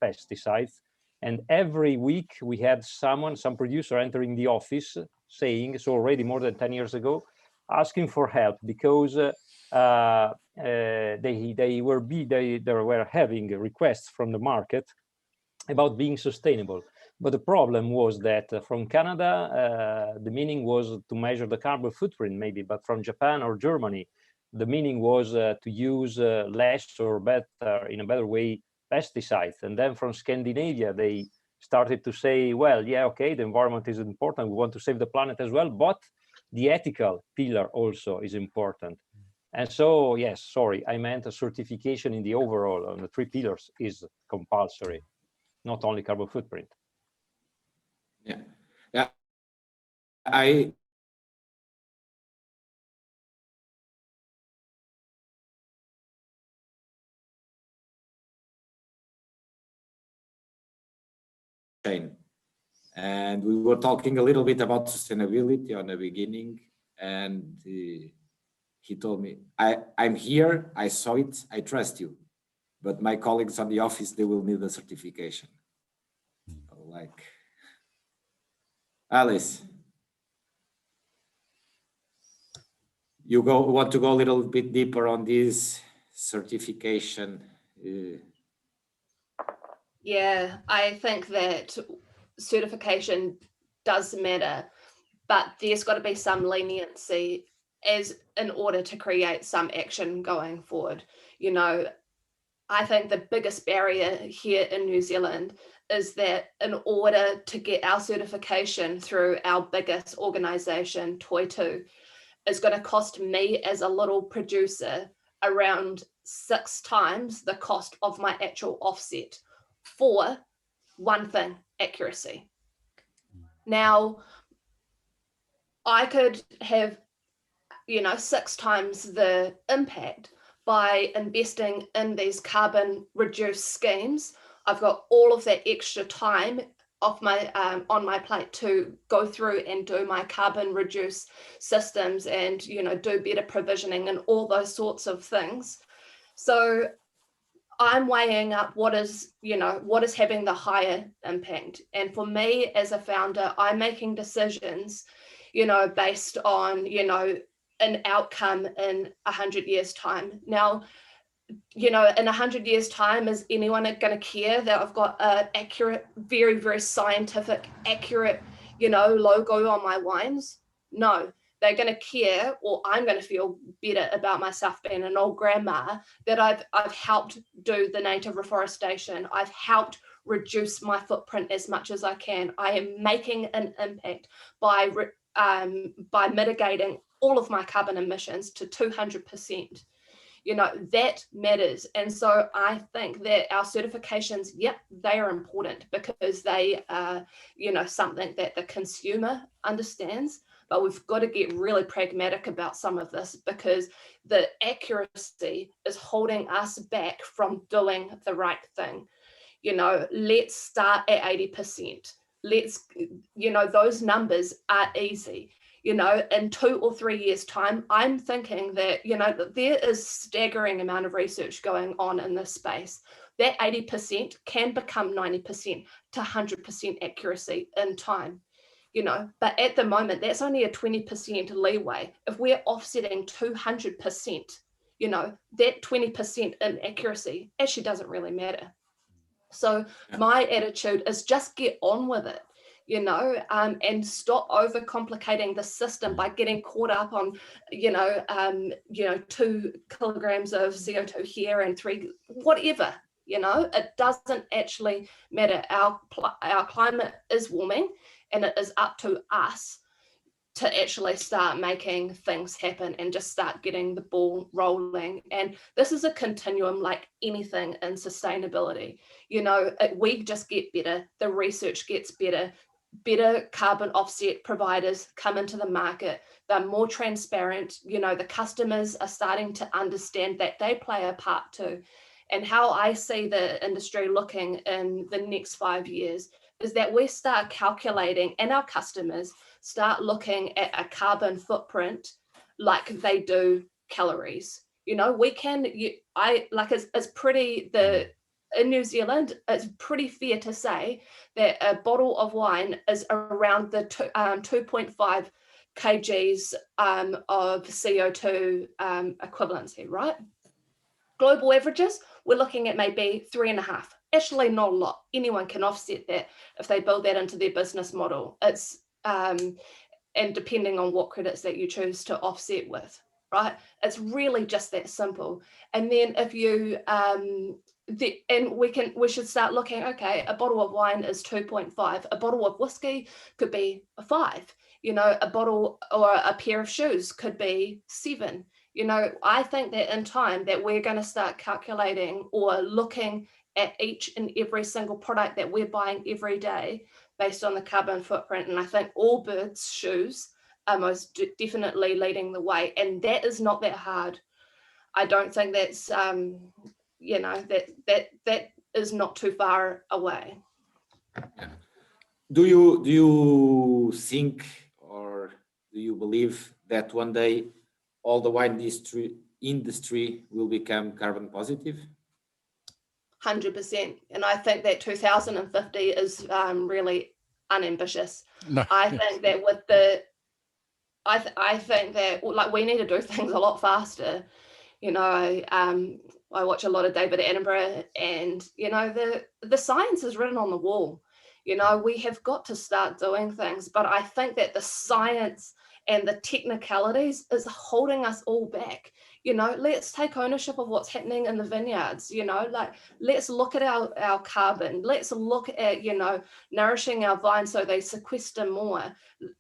pesticides. And every week we had some producer entering the office saying, so already more than 10 years ago, asking for help because they were having requests from the market about being sustainable. But the problem was that from Canada, the meaning was to measure the carbon footprint maybe, but from Japan or Germany, the meaning was to use less or better, in a better way, pesticides. And then from Scandinavia, they started to say, well, yeah, okay, the environment is important. We want to save the planet as well, but the ethical pillar also is important. And so, yes, sorry, I meant a certification in the overall on the 3 pillars is compulsory, not only carbon footprint. Yeah, yeah. I and we were talking a little bit about sustainability on the beginning, and he told me, I'm here, I saw it, I trust you, but my colleagues on the office, they will need a certification. Like, Alice, you want to go a little bit deeper on this certification? Yeah, I think that certification does matter, but there's got to be some leniency as in order to create some action going forward. You know, I think the biggest barrier here in New Zealand is that in order to get our certification through our biggest organisation, Toitu, is going to cost me as a little producer around 6 times the cost of my actual offset for one thing, accuracy. Now, I could have, 6 times the impact by investing in these carbon reduced schemes. I've got all of that extra time off my on my plate to go through and do my carbon reduce systems and do better provisioning and all those sorts of things. So I'm weighing up what is having the higher impact. And for me as a founder, I'm making decisions, based on, an outcome in 100 years' time. Now, in 100 years' time, is anyone going to care that I've got an accurate, very, very scientific, accurate, logo on my wines? No. They're going to care, or I'm going to feel better about myself being an old grandma, that I've helped do the native reforestation. I've helped reduce my footprint as much as I can. I am making an impact by mitigating all of my carbon emissions to 200%. That matters. And so I think that our certifications, yep, they are important because they are, something that the consumer understands. But we've got to get really pragmatic about some of this because the accuracy is holding us back from doing the right thing. Let's start at 80%. Those numbers are easy. In 2 or 3 years' time, I'm thinking that, there is staggering amount of research going on in this space. That 80% can become 90% to 100% accuracy in time. But at the moment, that's only a 20% leeway. If we're offsetting 200%, that 20% inaccuracy actually doesn't really matter. So my attitude is just get on with it, and stop overcomplicating the system by getting caught up on, 2 kilograms of CO2 here and 3, whatever. It doesn't actually matter. Our climate is warming, and it is up to us to actually start making things happen and just start getting the ball rolling. And this is a continuum like anything in sustainability. We just get better, the research gets better carbon offset providers come into the market, they're more transparent, the customers are starting to understand that they play a part too. And how I see the industry looking in the next 5 years is that we start calculating, and our customers start looking at a carbon footprint like they do calories. It's pretty, in New Zealand, it's pretty fair to say that a bottle of wine is around the 2.5 kgs of CO2 equivalency, right? Global averages, we're looking at maybe 3.5. Actually, not a lot. Anyone can offset that if they build that into their business model. It's and depending on what credits that you choose to offset with. right? It's really just that simple. And then if you, and we should start looking, okay, a bottle of wine is 2.5, a bottle of whiskey could be a 5, you know, a bottle or a pair of shoes could be 7. You know, I think that in time that we're going to start calculating or looking at each and every single product that we're buying every day based on the carbon footprint. And I think Allbirds shoes are most definitely leading the way. And that is not that hard. I don't think that's, you know, that is not too far away. Do you think, or do you believe that one day all the wine industry will become carbon positive? 100%. And I think that 2050 is really unambitious. No, I think that with the, I think that like we need to do things a lot faster. You know, I watch a lot of David Attenborough, and you know the science is written on the wall. You know, we have got to start doing things, but I think that the science and the technicalities is holding us all back. You know, let's take ownership of what's happening in the vineyards. You know, like let's look at our carbon. Let's look at, you know, nourishing our vines so they sequester more.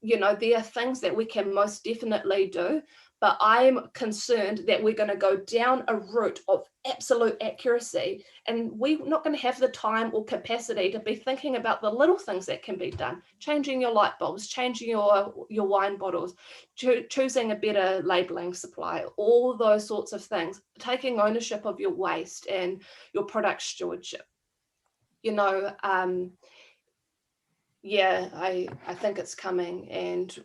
You know, there are things that we can most definitely do. But I'm concerned that we're going to go down a route of absolute accuracy, and we're not going to have the time or capacity to be thinking about the little things that can be done. Changing your light bulbs, changing your wine bottles, choosing a better labeling supply, all those sorts of things, taking ownership of your waste and your product stewardship. You know, yeah, I think it's coming, and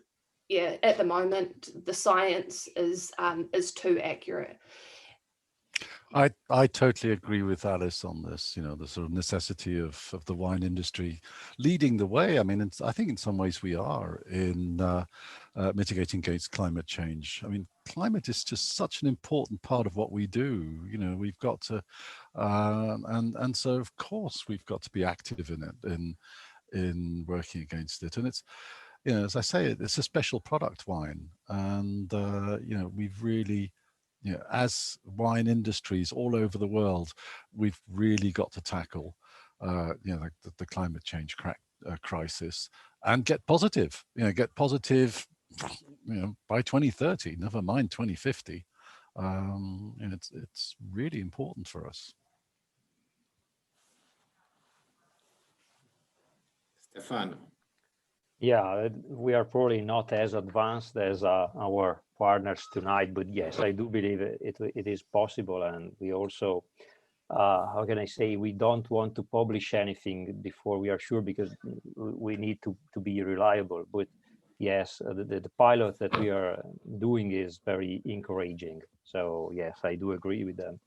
yeah, at the moment, the science is too accurate. I totally agree with Alice on this, you know, the sort of necessity of the wine industry leading the way. I mean, I think in some ways we are in mitigating against climate change. I mean, climate is just such an important part of what we do. You know, we've got to, and so of course we've got to be active in it, in working against it. And it's, you know, as I say, it's a special product, wine, and you know, we've really, you know, as wine industries all over the world, we've really got to tackle, you know, the climate change crisis and get positive. You know, get positive, you know, by 2030. Never mind 2050. And it's really important for us. Stefano. Yeah, we are probably not as advanced as our partners tonight, but yes, I do believe it is possible. And we also, how can I say, we don't want to publish anything before we are sure, because we need to be reliable. But yes, the pilot that we are doing is very encouraging. So yes, I do agree with them.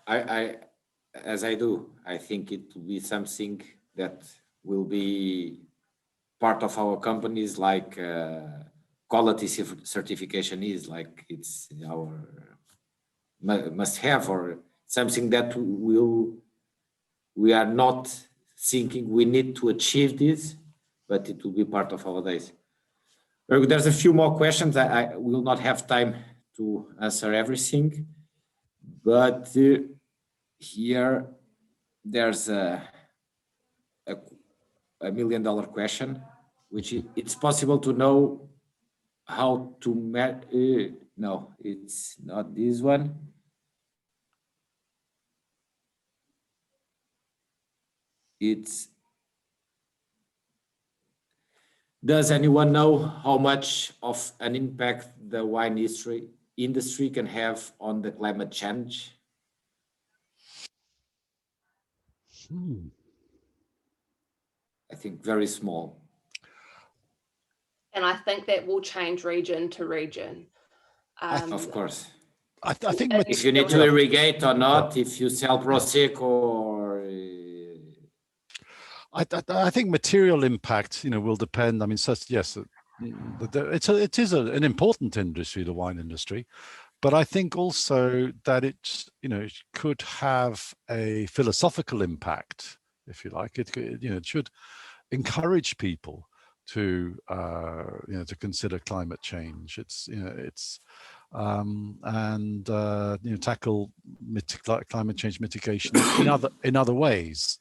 As I do, I think it will be something that will be part of our companies, like quality certification is, like it's our must have, or something that we are not thinking we need to achieve this, but it will be part of our days. There's a few more questions. I will not have time to answer everything, but here there's a $1 million question, which it's possible to know how to no, it's not this one. It's, does anyone know how much of an impact the wine industry can have on the climate change? I think very small. And I think that will change region to region. Of course. I think if you need to irrigate or not, if you sell Prosecco or... I think material impact, you know, will depend. I mean, yes, it is an important industry, the wine industry, but I think also that it's, you know, it could have a philosophical impact, if you like. It, you know, it should encourage people to to consider climate change. It's tackle climate change mitigation in other ways.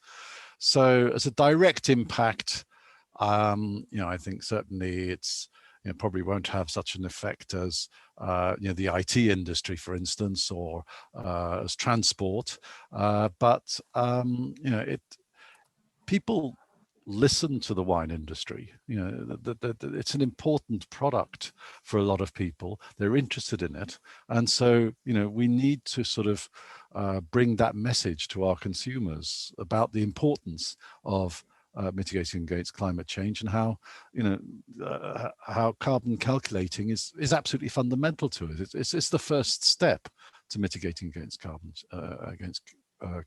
So as a direct impact, I think certainly it's probably won't have such an effect as the IT industry, for instance, or as transport. But people listen to the wine industry. It's an important product for a lot of people. They're interested in it, and so we need to sort of bring that message to our consumers about the importance of mitigating against climate change, and how how carbon calculating is absolutely fundamental to it. It's the first step to mitigating against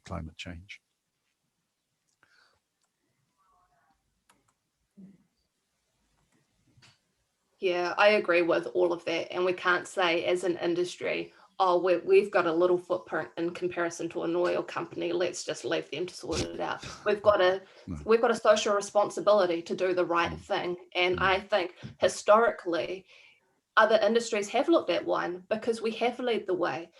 climate change. Yeah, I agree with all of that. And we can't say as an industry, oh, we've got a little footprint in comparison to an oil company, let's just leave them to sort it out. We've got a social responsibility to do the right thing. And I think historically, other industries have looked at wine because we have led the way.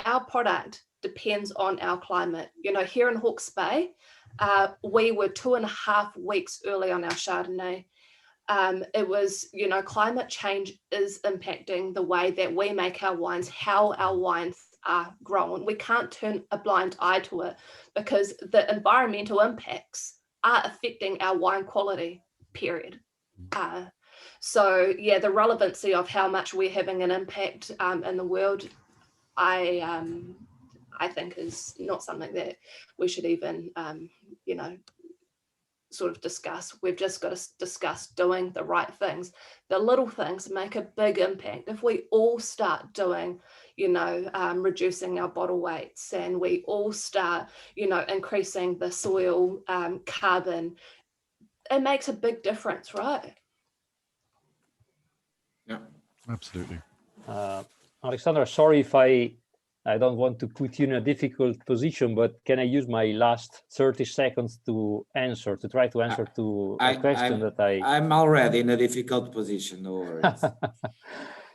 Our product depends on our climate. Here in Hawke's Bay, we were 2.5 weeks early on our Chardonnay. It was, climate change is impacting the way that we make our wines, how our wines are grown. We can't turn a blind eye to it because the environmental impacts are affecting our wine quality, period. So yeah, the relevancy of how much we're having an impact in the world, I think is not something that we should even, sort of discuss. We've just got to discuss doing the right things. The little things make a big impact. If we all start doing, reducing our bottle weights, and we all start, increasing the soil carbon, it makes a big difference, right? Yeah, absolutely. Alexandra, sorry if I don't want to put you in a difficult position, but can I use my last 30 seconds to try to answer to a question I'm already in a difficult position, no worries.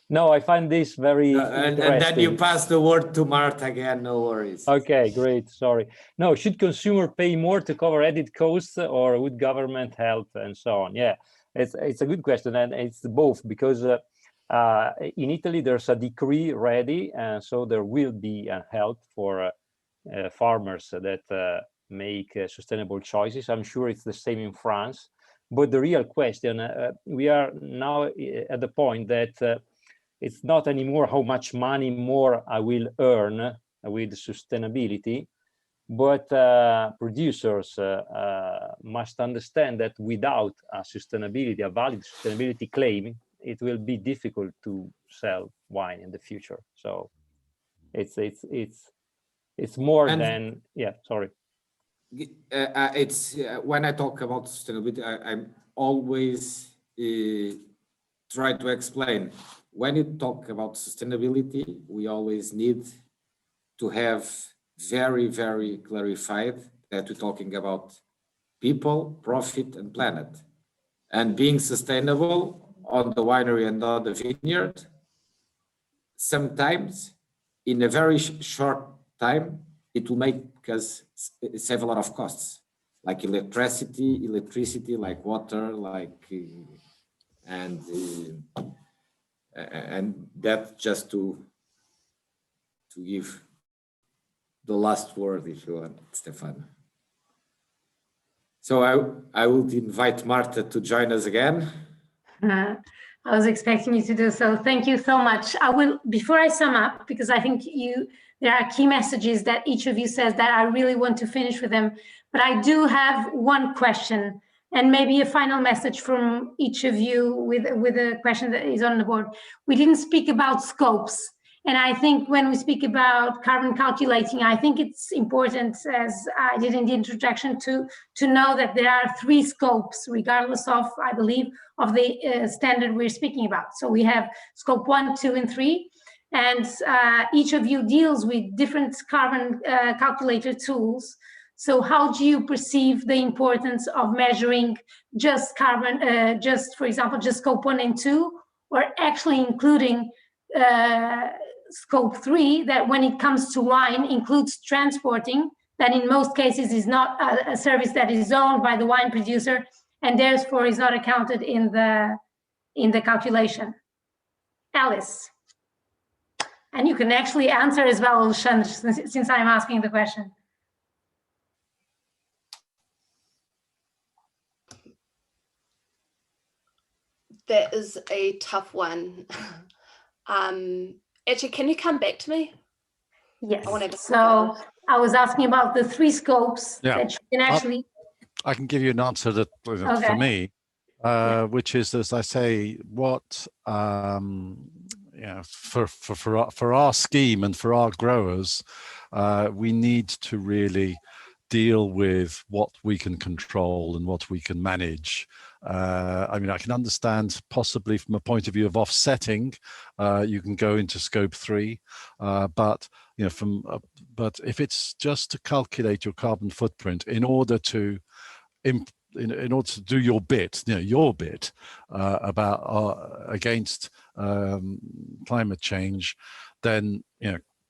No, I find this very interesting. And then you pass the word to Marta again, no worries. Okay, great, sorry. No, should consumer pay more to cover added costs, or would government help, and so on? Yeah, it's a good question, and it's both, because in Italy, there's a decree ready, and so there will be help for farmers that make sustainable choices. I'm sure it's the same in France. But the real question, we are now at the point that it's not anymore how much money more I will earn with sustainability, but producers must understand that without a valid sustainability claim, it will be difficult to sell wine in the future. So it's more than, yeah, sorry. It's when I talk about sustainability, I'm always try to explain. When you talk about sustainability, we always need to have very, very clarified that we're talking about people, profit, and planet. And being sustainable on the winery and on the vineyard, sometimes in a very short time, it will make us save a lot of costs, like electricity, like water, and that just to give the last word, if you want, Stefano. So I would invite Marta to join us again. I was expecting you to do so. Thank you so much. I will, before I sum up, because I think there are key messages that each of you says that I really want to finish with them, but I do have one question and maybe a final message from each of you with a question that is on the board. We didn't speak about scopes. And I think when we speak about carbon calculating, I think it's important, as I did in the introduction, to know that there are 3 scopes, regardless of, I believe, of the standard we're speaking about. So we have scope 1, 2, and 3, and each of you deals with different carbon calculator tools. So how do you perceive the importance of measuring just carbon, just, for example, just scope 1 and 2, or actually including scope 3, that when it comes to wine includes transporting, that in most cases is not a service that is owned by the wine producer and therefore is not accounted in the calculation? Alice. And you can actually answer as well, Alexandre, since I'm asking the question. That is a tough one. Actually, can you come back to me? Yes. So I was asking about the 3 scopes that you can actually. I can give you an answer that for me, which is, as I say, what for our scheme and for our growers, we need to really deal with what we can control and what we can manage. I mean, I can understand possibly from a point of view of offsetting, you can go into scope 3, but but if it's just to calculate your carbon footprint in order to do your bit, about against climate change, then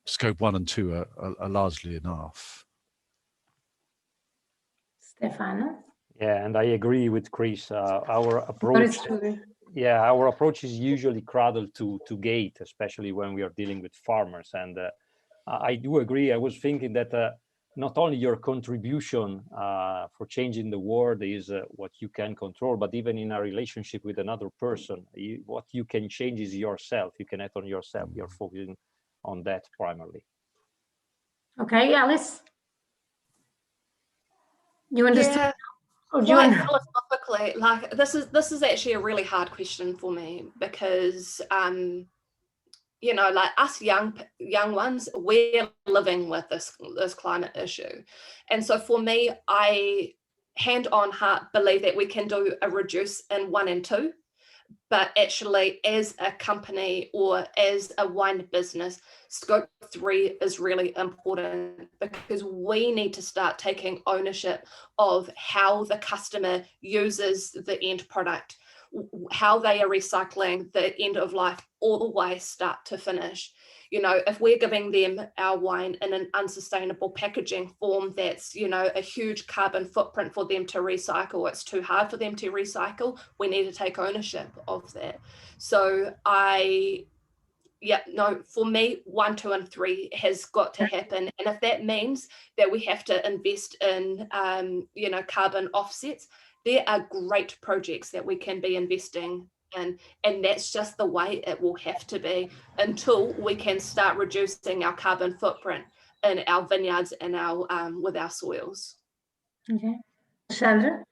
scope 1 and 2 are largely enough. Stefano? Yeah, and I agree with Chris. Our approach, our approach is usually cradle to gate, especially when we are dealing with farmers. And I do agree. I was thinking that not only your contribution for changing the world is what you can control, but even in a relationship with another person, what you can change is yourself. You can act on yourself. You're focusing on that primarily. Okay, Alice? You understand? Yeah. Philosophically, like this is actually a really hard question for me, because like us young ones, we're living with this climate issue. And so for me, I hand on heart believe that we can do a reduce in 1 and 2, but actually as a company or as a wine business, scope 3 is really important, because we need to start taking ownership of how the customer uses the end product, how they are recycling the end of life all the way start to finish. If we're giving them our wine in an unsustainable packaging form, that's, a huge carbon footprint for them to recycle. It's too hard for them to recycle. We need to take ownership of that. So for me, 1, 2, and 3 has got to happen. And if that means that we have to invest in, carbon offsets, there are great projects that we can be investing in, and that's just the way it will have to be until we can start reducing our carbon footprint in our vineyards and our with our soils. Okay, Sandra,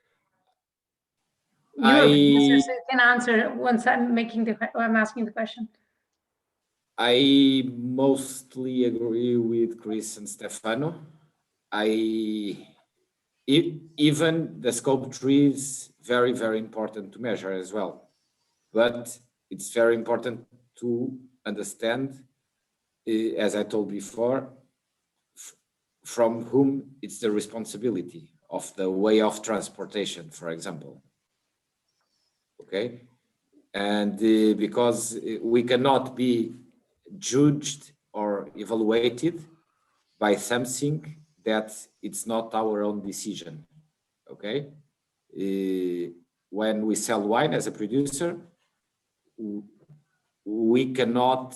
you can answer once I'm asking the question. I mostly agree with Chris and Stefano. Even the scope 3 is very, very important to measure as well. But it's very important to understand, as I told before, from whom it's the responsibility of the way of transportation, for example. Okay? And because we cannot be judged or evaluated by something that it's not our own decision. Okay? When we sell wine as a producer, we cannot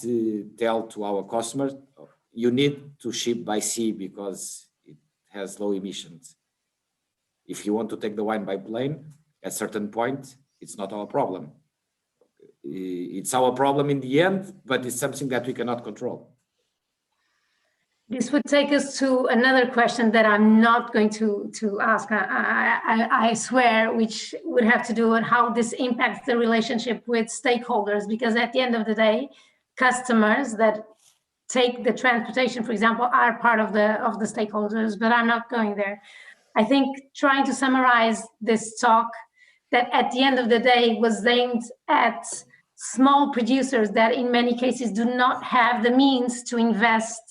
tell to our customers, you need to ship by sea because it has low emissions. If you want to take the wine by plane, at a certain point, it's not our problem. It's our problem in the end, but it's something that we cannot control. This would take us to another question that I'm not going to ask, I swear, which would have to do with how this impacts the relationship with stakeholders, because at the end of the day, customers that take the transportation, for example, are part of the stakeholders, but I'm not going there. I think trying to summarize this talk, that at the end of the day was aimed at small producers that in many cases do not have the means to invest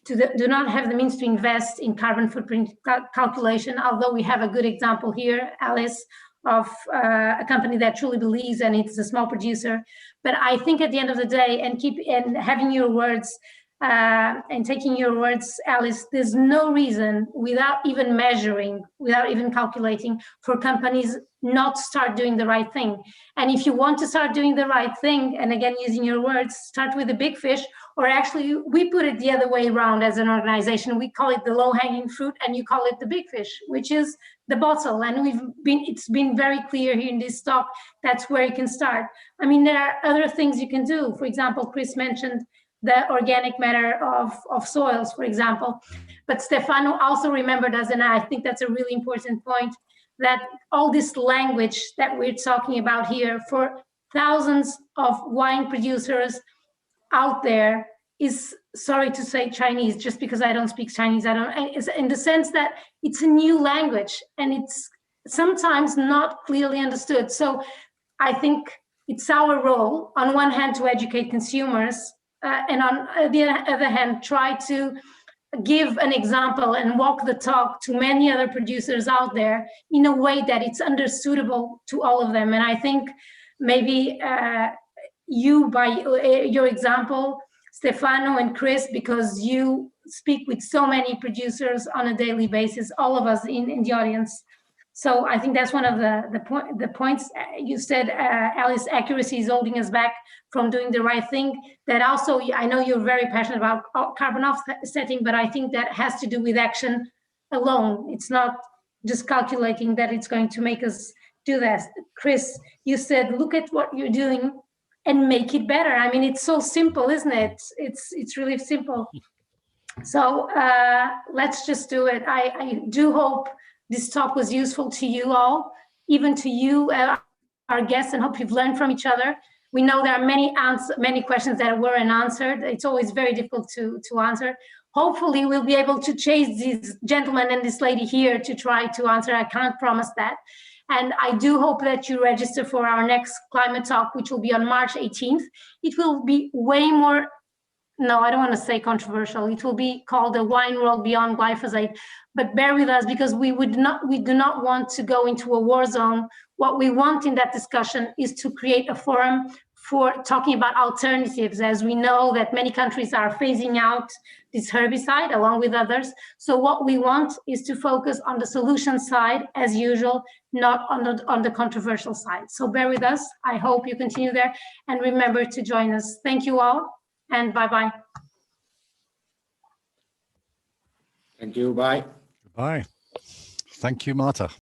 do not have the means to invest in carbon footprint calculation, although we have a good example here, Alice, of a company that truly believes, and it's a small producer. But I think at the end of the day, and having your words and taking your words, Alice, there's no reason, without even measuring, without even calculating, for companies not to start doing the right thing. And if you want to start doing the right thing, and again, using your words, start with the big fish, or actually we put it the other way around as an organization. We call it the low-hanging fruit, and you call it the big fish, which is the bottle. And it's been very clear here in this talk, that's where you can start. I mean, there are other things you can do. For example, Chris mentioned the organic matter of soils, for example. But Stefano also remembered us, and I think that's a really important point, that all this language that we're talking about here for thousands of wine producers out there is, sorry to say Chinese, just because I don't speak Chinese, it's in the sense that it's a new language and it's sometimes not clearly understood. So I think it's our role, on one hand, to educate consumers, and on the other hand, try to give an example and walk the talk to many other producers out there in a way that it's understandable to all of them. And I think maybe you, by your example, Stefano and Chris, because you speak with so many producers on a daily basis, all of us in the audience. So I think that's one of the points you said, Alice, accuracy is holding us back from doing the right thing. That also, I know you're very passionate about carbon offsetting, but I think that has to do with action alone. It's not just calculating that it's going to make us do that. Chris, you said, look at what you're doing and make it better. I mean, it's so simple, isn't it? It's really simple. So let's just do it. I do hope this talk was useful to you all, even to you, our guests, and hope you've learned from each other. We know there are many questions that were unanswered. It's always very difficult to answer. Hopefully we'll be able to chase these gentlemen and this lady here to try to answer. I can't promise that. And I do hope that you register for our next climate talk, which will be on March 18th. It will be way more, no, I don't want to say controversial. It will be called The Wine World Beyond Glyphosate. But bear with us, because we do not want to go into a war zone. What we want in that discussion is to create a forum for talking about alternatives, as we know that many countries are phasing out this herbicide along with others. So what we want is to focus on the solution side as usual, not on the controversial side. So bear with us. I hope you continue there, and remember to join us. Thank you all, and bye-bye. Thank you, bye. Bye. Thank you, Marta.